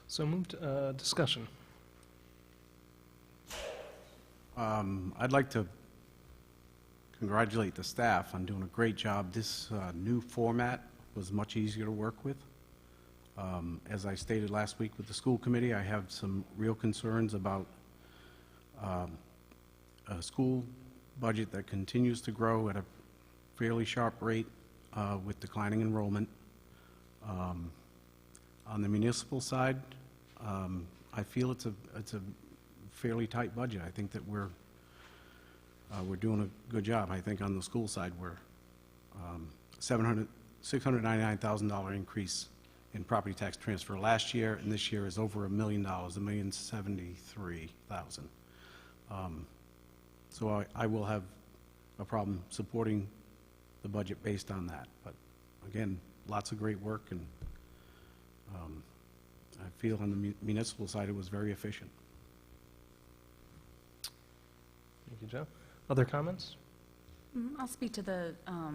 So moved. Discussion. I'd like to congratulate the staff on doing a great job. This new format was much easier to work with. As I stated last week with the school committee, I have some real concerns about a school budget that continues to grow at a fairly sharp rate with declining enrollment. On the municipal side, I feel it's a fairly tight budget. I think that we're doing a good job. I think on the school side, we're $699,000 increase in property tax transfer last year, and this year is over $1 million, $1,073,000. So I will have a problem supporting the budget based on that. But again, lots of great work, and I feel on the municipal side it was very efficient. Thank you, Joe. Other comments? I'll speak to a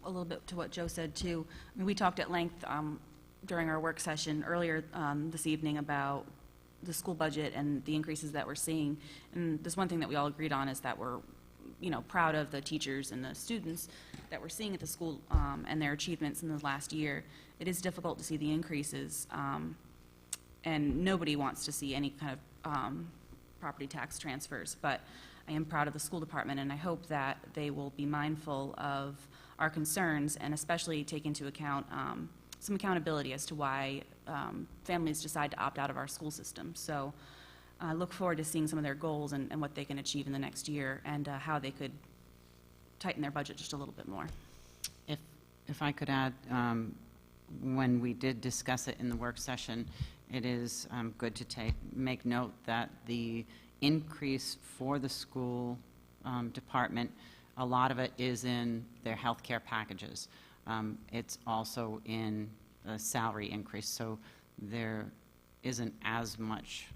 little bit to what Joe said, too. I mean, we talked at length during our work session earlier this evening about the school budget and the increases that we're seeing. And there's one thing that we all agreed on is that we're, proud of the teachers and the students that we're seeing at the school and their achievements in the last year. It is difficult to see the increases, and nobody wants to see any kind of property tax transfers. But I am proud of the school department, and I hope that they will be mindful of our concerns and especially take into account some accountability as to why families decide to opt out of our school system. So I look forward to seeing some of their goals and what they can achieve in the next year, and how they could tighten their budget just a little bit more. If I could add, when we did discuss it in the work session, it is good to make note that the increase for the school department, a lot of it is in their health care packages. It's also in a salary increase, so there isn't as much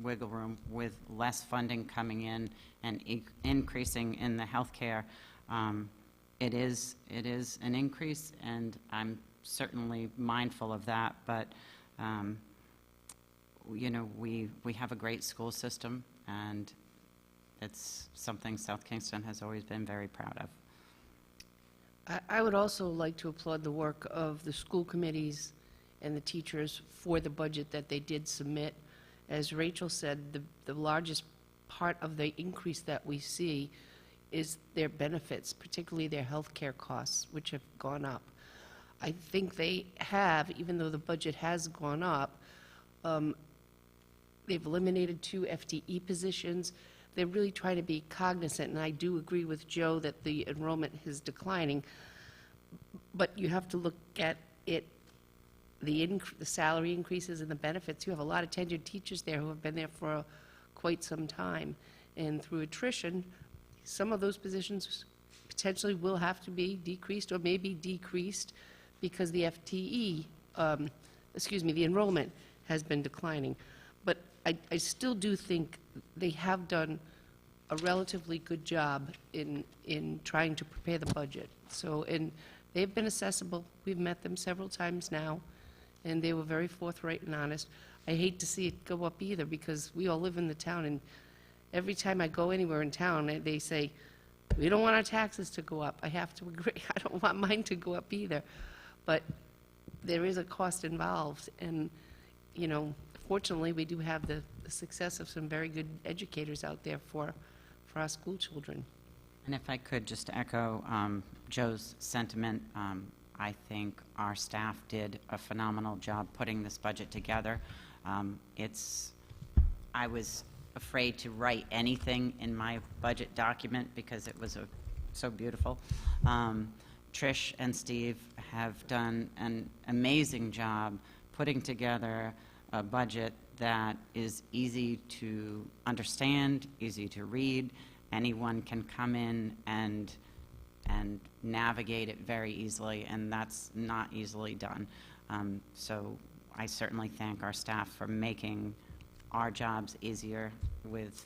wiggle room with less funding coming in and increasing in the health care. It is an increase, and I'm certainly mindful of that, but, we have a great school system, and it's something South Kingston has always been very proud of. I would also like to applaud the work of the school committees and the teachers for the budget that they did submit. As Rachel said, the largest part of the increase that we see is their benefits, particularly their health care costs, which have gone up. I think they have, even though the budget has gone up, they've eliminated 2 FTE positions. They're really trying to be cognizant, and I do agree with Joe that the enrollment is declining, but you have to look at it, the salary increases and the benefits. You have a lot of tenured teachers there who have been there for quite some time, and through attrition, some of those positions potentially will have to be decreased or maybe decreased because the FTE, the enrollment has been declining. But I still do think they have done a relatively good job in trying to prepare the budget. So, and they've been accessible. We've met them several times now, and they were very forthright and honest. I hate to see it go up either, because we all live in the town, and every time I go anywhere in town, they say, we don't want our taxes to go up. I have to agree. I don't want mine to go up either. But there is a cost involved, and, fortunately, we do have the success of some very good educators out there for our school children. And if I could just echo Joe's sentiment, I think our staff did a phenomenal job putting this budget together. I was afraid to write anything in my budget document because it was so beautiful. Trish and Steve have done an amazing job putting together a budget that is easy to understand, easy to read. Anyone can come in and navigate it very easily, and that's not easily done. So I certainly thank our staff for making our jobs easier with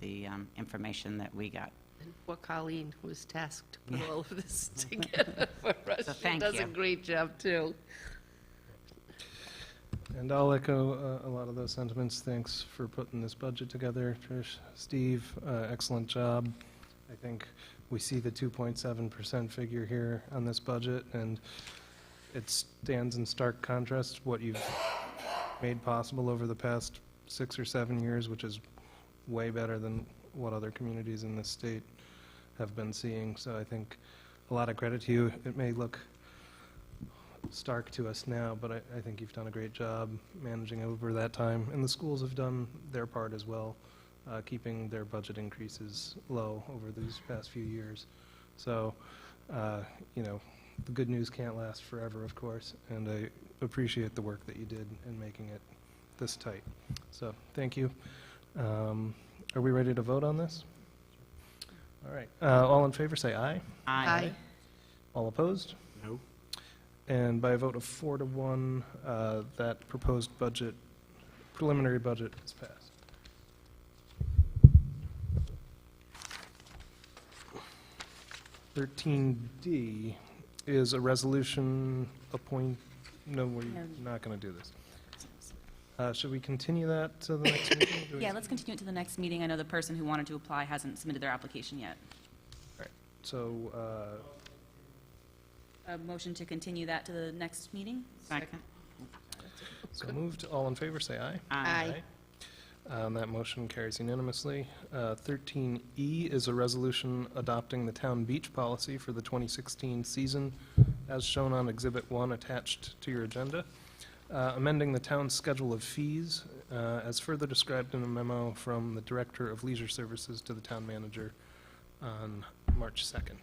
the information that we got. And poor Colleen, who was tasked to put all of this together for us. So She thank does you. a great job, too. And I'll echo a lot of those sentiments. Thanks for putting this budget together, Trish. Steve, excellent job. I think we see the 2.7% figure here on this budget, and it stands in stark contrast to what you've made possible over the past 6 or 7 years, which is way better than what other communities in this state have been seeing. So I think a lot of credit to you. It may look stark to us now, but I think you've done a great job managing over that time, and the schools have done their part as well, keeping their budget increases low over these past few years. So, the good news can't last forever, of course, and I appreciate the work that you did in making it this tight. So, thank you. Are we ready to vote on this? All right. All in favor, say aye. Aye. All opposed? No. And by a vote of 4 to 1, that proposed budget, preliminary budget is passed. $13D is a resolution no, we're not going to do this. Should we continue that to the next meeting? Yeah, let's continue it to the next meeting. I know the person who wanted to apply hasn't submitted their application yet. So, A motion to continue that to the next meeting? Second. so moved. All in favor, say aye. Aye. That motion carries unanimously. 13E is a resolution adopting the town beach policy for the 2016 season, as shown on Exhibit 1 attached to your agenda, amending the town's schedule of fees, as further described in a memo from the Director of Leisure Services to the town manager on March 2nd.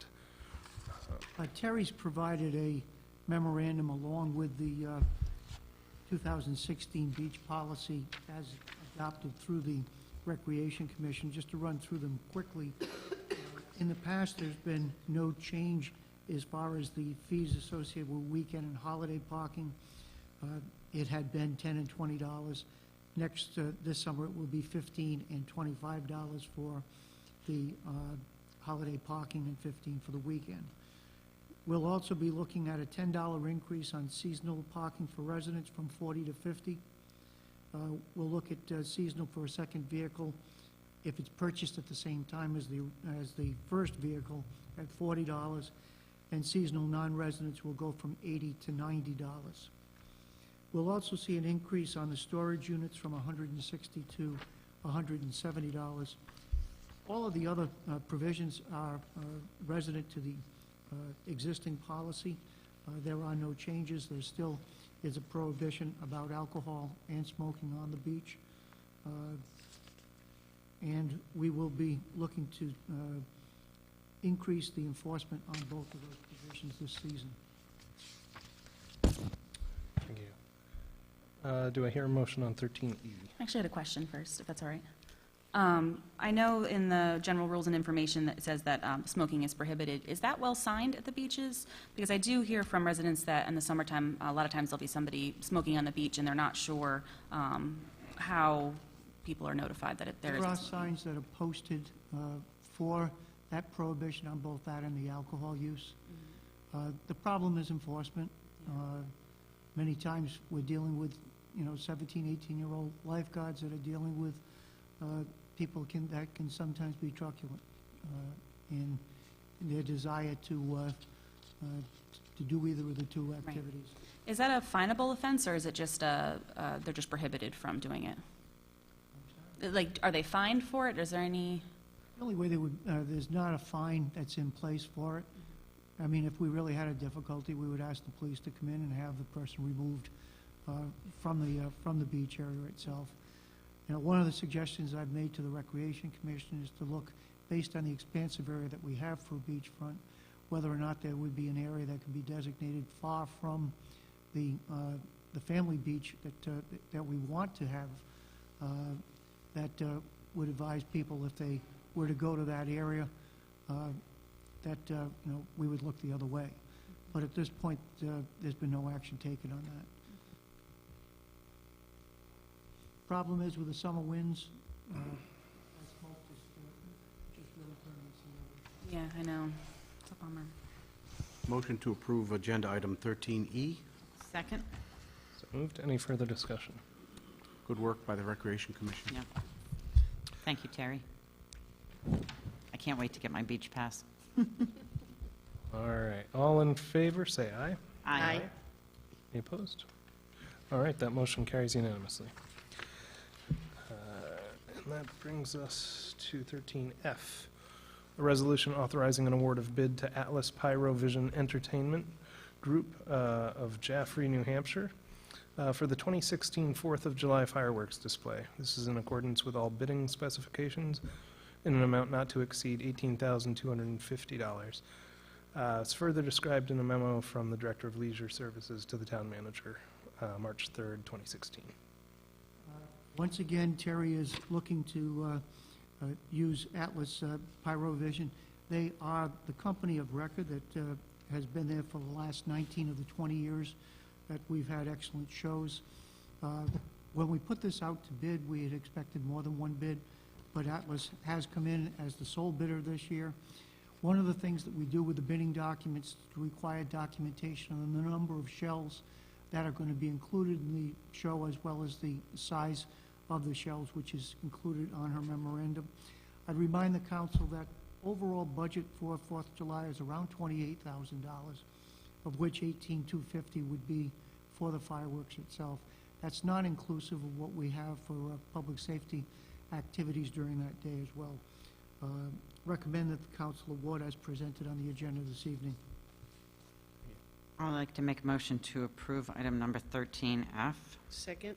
Terry's provided a memorandum along with the 2016 beach policy as adopted through the Recreation Commission, just to run through them quickly. In the past, there's been no change as far as the fees associated with weekend and holiday parking. It had been $10 and $20. Next, this summer, it will be $15 and $25 for the holiday parking and $15 for the weekend. We'll also be looking at a $10 increase on seasonal parking for residents from 40 to 50. We'll look at seasonal for a second vehicle if it's purchased at the same time as the first vehicle at $40, and seasonal non-residents will go from $80 to $90. We'll also see an increase on the storage units from $160 to $170. All of the other provisions are resident to the existing policy. There are no changes. There still is a prohibition about alcohol and smoking on the beach. And we will be looking to increase the enforcement on both of those provisions this season. Thank you. Do I hear a motion on 13E? I actually had a question first, if that's all right. I know in the general rules and information that it says that smoking is prohibited. Is that well signed at the beaches? Because I do hear from residents that in the summertime, a lot of times there'll be somebody smoking on the beach and they're not sure how people are notified that there is. There are signs that are posted for that prohibition on both that and the alcohol use. The problem is enforcement. Many times we're dealing with, 17, 18-year-old lifeguards that are dealing with people that can sometimes be truculent in their desire to do either of the two activities. Is that a finable offense, or is it just they're just prohibited from doing it? Like, are they fined for it? Is there any? The only way they would, there's not a fine that's in place for it. I mean, if we really had a difficulty, we would ask the police to come in and have the person removed from the beach area itself. One of the suggestions I've made to the Recreation Commission is to look, based on the expansive area that we have for a beachfront, whether or not there would be an area that could be designated far from the family beach that we want to have, that would advise people if they were to go to that area, that we would look the other way. But at this point, there's been no action taken on that. Problem is with the summer winds, that smoke just really permeates the area. Yeah, I know. It's a bummer. Motion to approve agenda item 13E. Second? So moved. Any further discussion? Good work by the Recreation Commission. Yeah. Thank you, Terry. I can't wait to get my beach pass. All right. All in favor, say aye. Aye. Any opposed? All right, that motion carries unanimously. And that brings us to 13F, a resolution authorizing an award of bid to Atlas Pyro Vision Entertainment Group of Jaffrey, New Hampshire, for the 2016 4th of July fireworks display. This is in accordance with all bidding specifications in an amount not to exceed $18,250. It's further described in a memo from the Director of Leisure Services to the Town Manager, March 3rd, 2016. Once again, Terry is looking to use Atlas Pyrovision. They are the company of record that has been there for the last 19 of the 20 years that we've had excellent shows. When we put this out to bid, we had expected more than one bid, but Atlas has come in as the sole bidder this year. One of the things that we do with the bidding documents is to require documentation on the number of shells that are going to be included in the show, as well as the size of the shells, which is included on her memorandum. I'd remind the council that overall budget for 4th of July is around $28,000, of which $18,250 would be for the fireworks itself. That's not inclusive of what we have for public safety activities during that day as well. Recommend that the council award as presented on the agenda this evening. I'd like to make a motion to approve item number 13F. Second?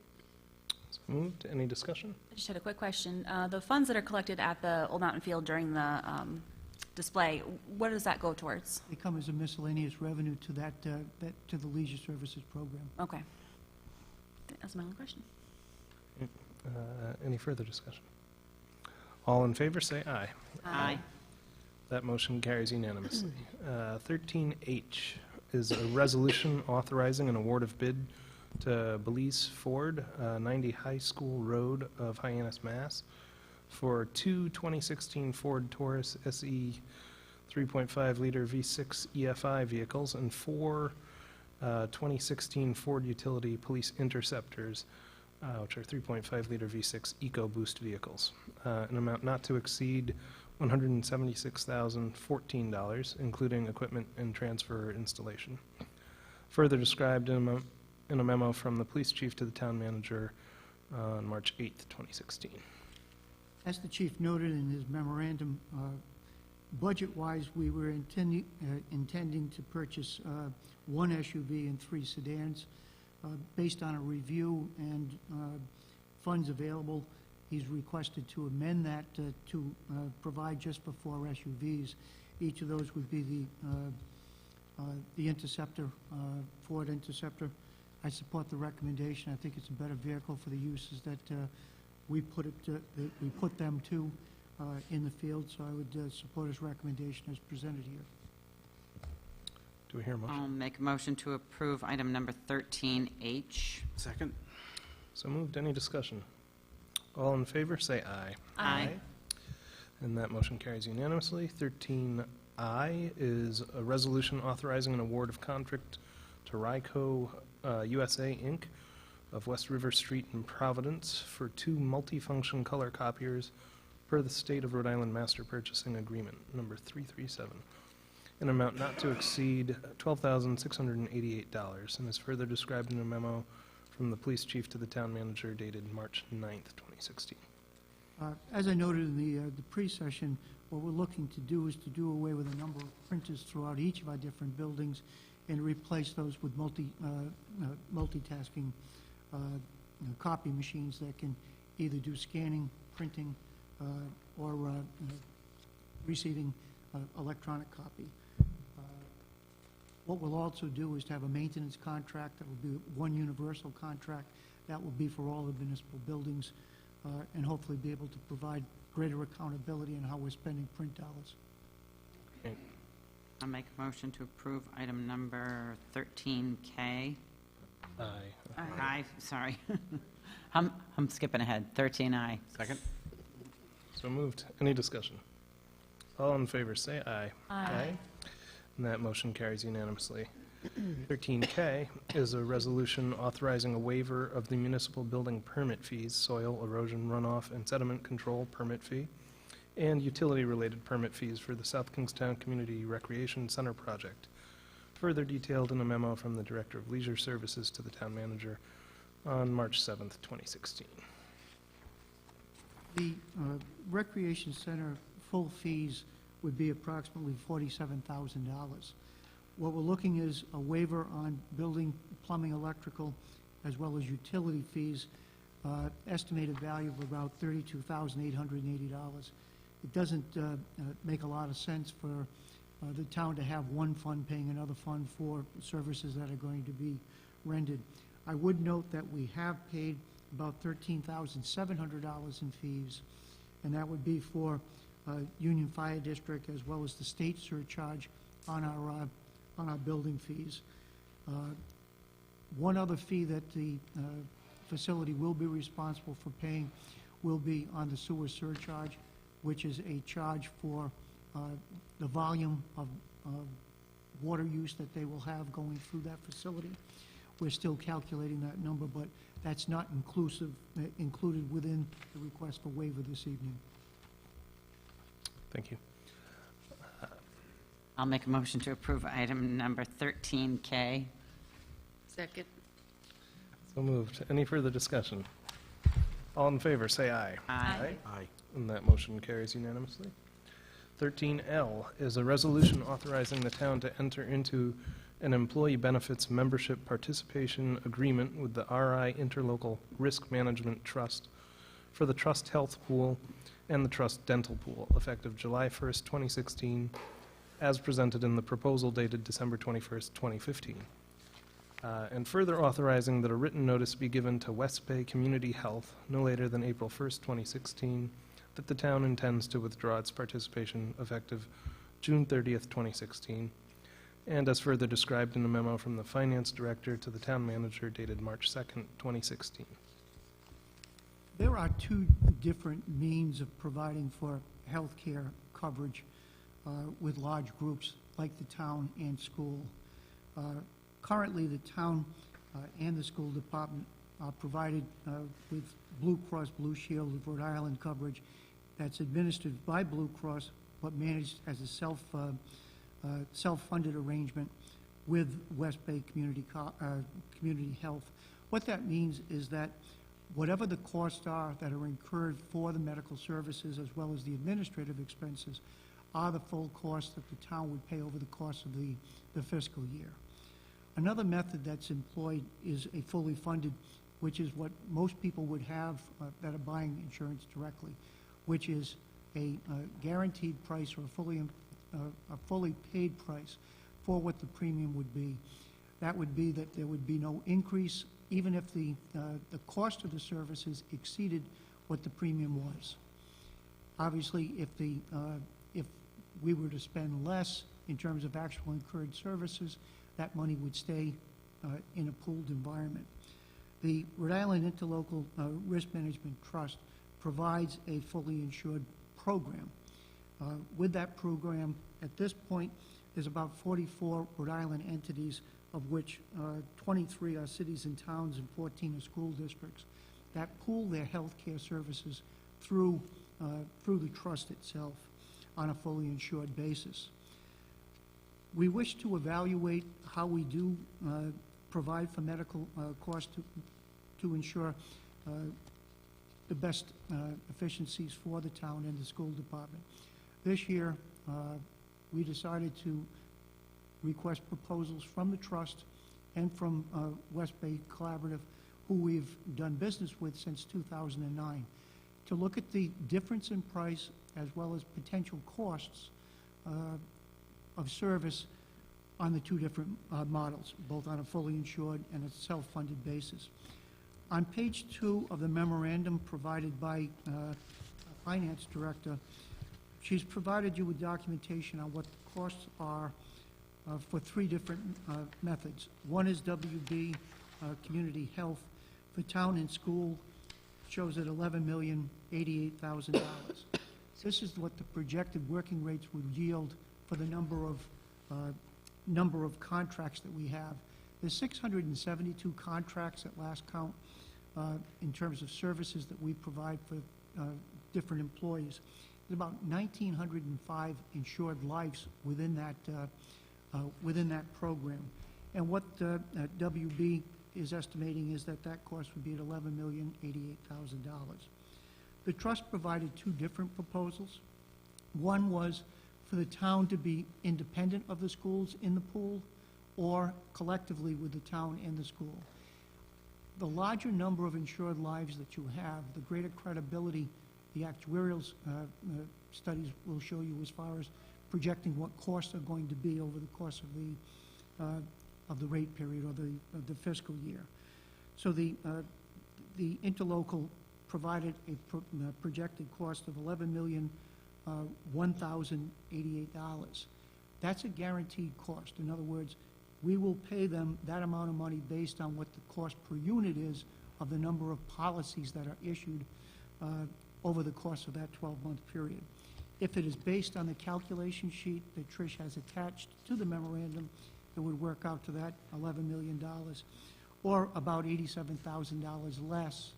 So moved. Any discussion? I just had a quick question. The funds that are collected at the Old Mountain Field during the display, what does that go towards? They come as a miscellaneous revenue to that to the Leisure Services program. Okay. That's my only question. Any further discussion? All in favor, say aye. Aye. That motion carries unanimously. 13H is a resolution authorizing an award of bid to Belize Ford, 90 High School Road of Hyannis, Mass, for two 2016 Ford Taurus SE 3.5-liter V6 EFI vehicles, and 4 2016 Ford Utility Police Interceptors, which are 3.5-liter V6 EcoBoost vehicles, an amount not to exceed $176,014, including equipment and transfer or installation. Further described in a memo from the police chief to the town manager on March 8th, 2016. As the chief noted in his memorandum, budget-wise, we were intending to purchase 1 SUV and 3 sedans. Based on a review and funds available, he's requested to amend that to provide just for 4 SUVs. Each of those would be the Interceptor, Ford Interceptor. I support the recommendation. I think it's a better vehicle for the uses that we put them to in the field, so I would support his recommendation as presented here. Do we hear a motion? I'll make a motion to approve item number 13H. Second? So moved. Any discussion? All in favor, say aye. Aye. And that motion carries unanimously. 13I is a resolution authorizing an award of contract to Ryco USA, Inc. of West River Street in Providence for 2 multifunction color copiers per the State of Rhode Island Master Purchasing Agreement, number 337, an amount not to exceed $12,688, and is further described in a memo from the police chief to the town manager dated March 9th, 2016. As I noted in the pre-session, what we're looking to do is to do away with a number of printers throughout each of our different buildings and replace those with multitasking copy machines that can either do scanning, printing, or receiving electronic copy. What we'll also do is to have a maintenance contract that will be one universal contract that will be for all the municipal buildings, and hopefully be able to provide greater accountability in how we're spending print dollars. Okay. I'll make a motion to approve item number 13K. Aye. Sorry. I'm skipping ahead. 13I. Second? So moved. Any discussion? All in favor, say aye. Aye. And that motion carries unanimously. 13K is a resolution authorizing a waiver of the municipal building permit fees, soil erosion runoff and sediment control permit fee, and utility-related permit fees for the South Kingstown Community Recreation Center project, further detailed in a memo from the Director of Leisure Services to the town manager on March 7th, 2016. The Recreation Center full fees would be approximately $47,000. What we're looking is a waiver on building, plumbing, electrical, as well as utility fees, estimated value of about $32,880. It doesn't make a lot of sense for the town to have one fund paying another fund for services that are going to be rendered. I would note that we have paid about $13,700 in fees, and that would be for Union Fire District as well as the state surcharge on our building fees. One other fee that the facility will be responsible for paying will be on the sewer surcharge, which is a charge for the volume of water use that they will have going through that facility. We're still calculating that number, but that's not included within the request for waiver this evening. Thank you. I'll make a motion to approve item number 13K. Second. So moved. Any further discussion? All in favor, say aye. Aye. Aye. And that motion carries unanimously. 13L is a resolution authorizing the town to enter into an employee benefits membership participation agreement with the RI Interlocal Risk Management Trust for the Trust Health Pool and the Trust Dental Pool, effective July 1st, 2016, as presented in the proposal dated December 21st, 2015. And further authorizing that a written notice be given to West Bay Community Health no later than April 1st, 2016, that the town intends to withdraw its participation effective June 30th, 2016, and as further described in a memo from the Finance Director to the Town Manager dated March 2nd, 2016. There are two different means of providing for health care coverage. with large groups like the town and school. Currently, the town and the school department are provided with Blue Cross Blue Shield of Rhode Island coverage that's administered by Blue Cross but managed as a self-funded arrangement with West Bay Community Health. What that means is that whatever the costs are that are incurred for the medical services as well as the administrative expenses are the full costs that the town would pay over the course of the fiscal year. Another method that's employed is a fully funded, which is what most people would have that are buying insurance directly, which is a guaranteed price or a fully paid price for what the premium would be. That would be that there would be no increase even if the cost of the services exceeded what the premium was. Obviously, if we were to spend less in terms of actual incurred services, that money would stay in a pooled environment. The Rhode Island Interlocal Risk Management Trust provides a fully insured program. With that program, at this point, there's about 44 Rhode Island entities, of which 23 are cities and towns and 14 are school districts, that pool their health care services through the trust itself on a fully insured basis. We wish to evaluate how we do provide for medical costs to ensure the best efficiencies for the town and the school department. This year, we decided to request proposals from the trust and from West Bay Collaborative, who we've done business with since 2009, to look at the difference in price as well as potential costs of service on the two different models, both on a fully insured and a self-funded basis. On page 2 of the memorandum provided by a finance director, she's provided you with documentation on what the costs are for 3 different methods. One is WB Community Health. For town and school, shows at $11,088,000. This is what the projected working rates would yield for the number of contracts that we have. There's 672 contracts at last count in terms of services that we provide for different employees. There's about 1,905 insured lives within that program. And what WB is estimating is that cost would be at $11,088,000. The trust provided 2 different proposals. One was for the town to be independent of the schools in the pool or collectively with the town and the school. The larger number of insured lives that you have, the greater credibility the actuarial studies will show you as far as projecting what costs are going to be over the course of the rate period or the fiscal year. So the interlocal provided a projected cost of $11,001,088. That's a guaranteed cost. In other words, we will pay them that amount of money based on what the cost per unit is of the number of policies that are issued over the course of that 12-month period. If it is based on the calculation sheet that Trish has attached to the memorandum, it would work out to that $11 million, or about $87,000 less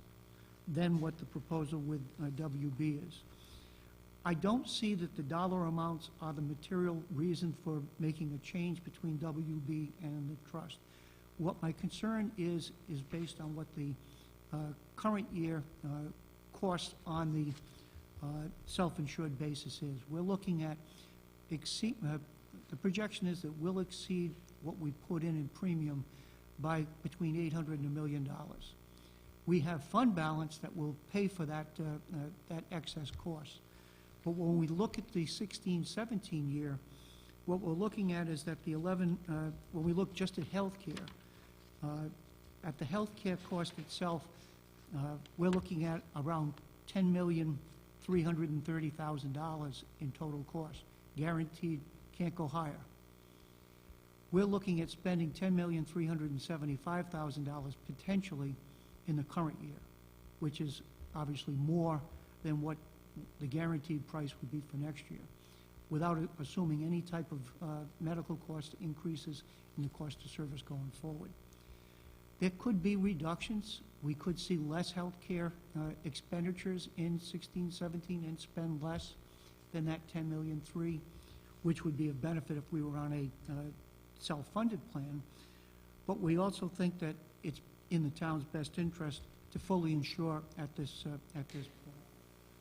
than what the proposal with WB is. I don't see that the dollar amounts are the material reason for making a change between WB and the trust. What my concern is based on what the current year cost on the self-insured basis is. We're looking at the projection is that we'll exceed what we put in premium by between $800,000 and $1 million. We have fund balance that will pay for that excess cost. But when we look at the 16-17 year, what we're looking at is that when we look just at health care, at the health care cost itself, we're looking at around $10,330,000 in total cost. Guaranteed, can't go higher. We're looking at spending $10,375,000 potentially in the current year, which is obviously more than what the guaranteed price would be for next year. without assuming any type of medical cost increases in the cost of service going forward. There could be reductions. We could see less healthcare expenditures in 16, 17 and spend less than that $10.3 million, which would be a benefit if we were on a self-funded plan. But we also think that it's in the town's best interest to fully insure at this point.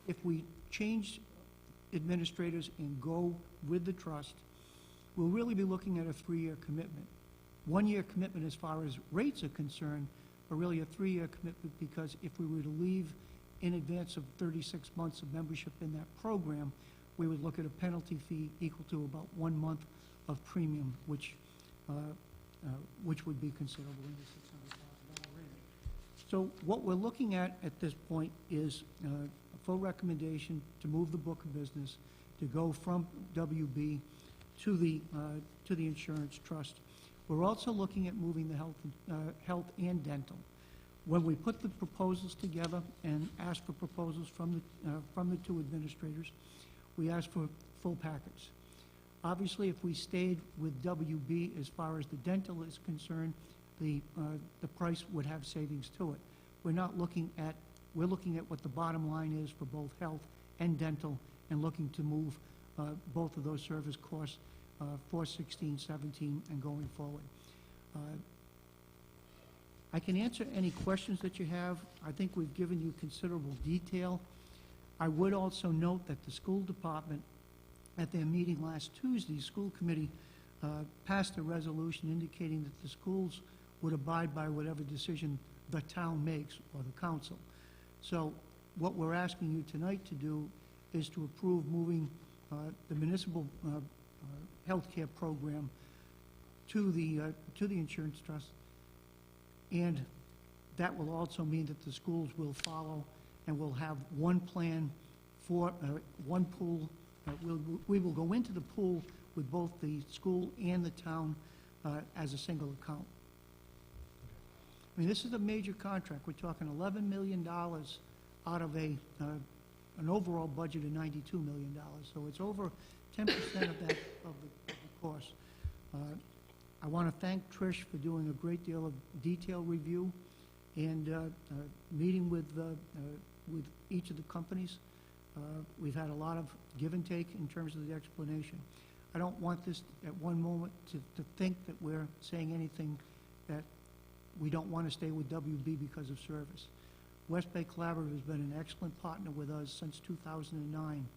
If we change administrators and go with the trust, we'll really be looking at a 3-year commitment. 1-year commitment as far as rates are concerned, but really a 3-year commitment, because if we were to leave in advance of 36 months of membership in that program, we would look at a penalty fee equal to about 1 month of premium, which would be considerable in the $600,000 range. So what we're looking at this point is a full recommendation to move the book of business, to go from WB to the insurance trust. We're also looking at moving the health and dental. When we put the proposals together and asked for proposals from the 2 administrators, we asked for full packets. Obviously, if we stayed with WB as far as the dental is concerned, the price would have savings to it. We're looking at what the bottom line is for both health and dental, and looking to move both of those service costs for 16, 17, and going forward. I can answer any questions that you have. I think we've given you considerable detail. I would also note that the school department, at their meeting last Tuesday, school committee passed a resolution indicating that the schools would abide by whatever decision the town makes, or the council. So what we're asking you tonight to do is to approve moving the municipal health care program to the insurance trust, and that will also mean that the schools will follow and will have one plan for one pool. We will go into the pool with both the school and the town as a single account. I mean, this is a major contract. We're talking $11 million out of an overall budget of $92 million. So it's over 10% of the cost. I want to thank Trish for doing a great deal of detailed review and meeting with each of the companies. We've had a lot of give and take in terms of the explanation. I don't want this at one moment to think that we're saying anything that we don't want to stay with WB because of service. West Bay Collaborative has been an excellent partner with us since 2009.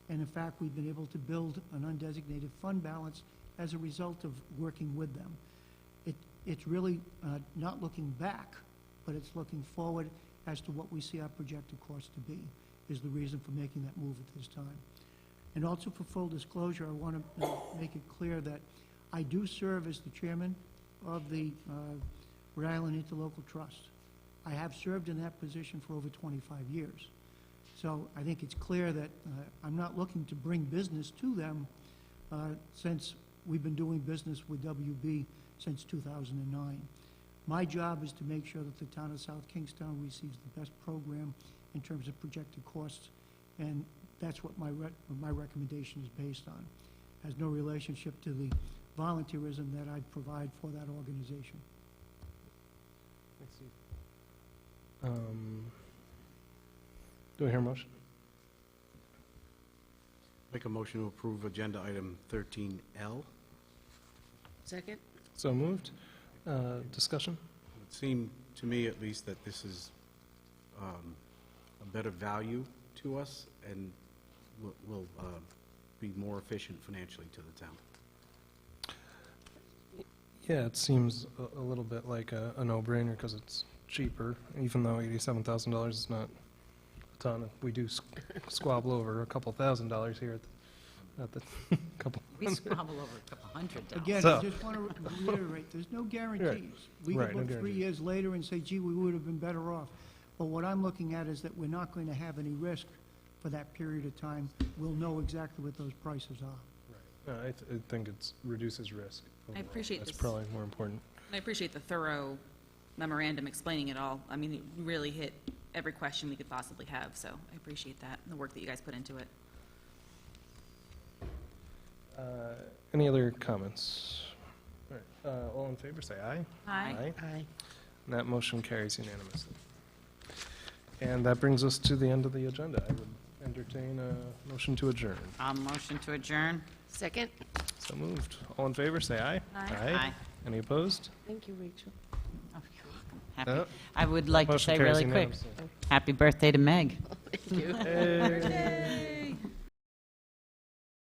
And in fact, we've been able to build an undesignated fund balance as a result of working with them. It's really not looking back, but it's looking forward as to what we see our projected cost to be, is the reason for making that move at this time. And also, for full disclosure, I want to make it clear that I do serve as the chairman of the Rhode Island Interlocal Trust. I have served in that position for over 25 years. So I think it's clear that I'm not looking to bring business to them since we've been doing business with WB since 2009. My job is to make sure that the town of South Kingstown receives the best program in terms of projected costs, and that's what my recommendation is based on. It has no relationship to the volunteerism that I provide for that organization. Thanks, Steve. Do I hear a motion? Make a motion to approve agenda item 13L. Second? So moved. Discussion? It would seem to me, at least, that this is a better value to us and will be more efficient financially to the town. Yeah, it seems a little bit like a no-brainer because it's cheaper, even though $87,000 is not a ton. We do squabble over a couple $1,000s here at the couple. We squabble over a couple $100. Again, So- I just want to reiterate, there's no guarantees. We Right, could no look 3 guarantees. years later and say, gee, we would have been better off. But what I'm looking at is that we're not going to have any risk for that period of time. We'll know exactly what those prices are. I think it reduces risk. I appreciate That's this. probably more important. I appreciate the thorough memorandum explaining it all. I mean, it really hit every question we could possibly have, so I appreciate that and the work that you guys put into it. Any other comments? All right, all in favor, say aye. Aye. Aye. And that motion carries unanimously. And that brings us to the end of the agenda. I would entertain a motion to adjourn. I'll motion to adjourn. Second? So moved. All in favor, say aye. Aye. Any opposed? Thank you, Rachel. Happy. No. I would like to Motion say carries really quick, unanimously. happy birthday to Meg. Thank you. Hey.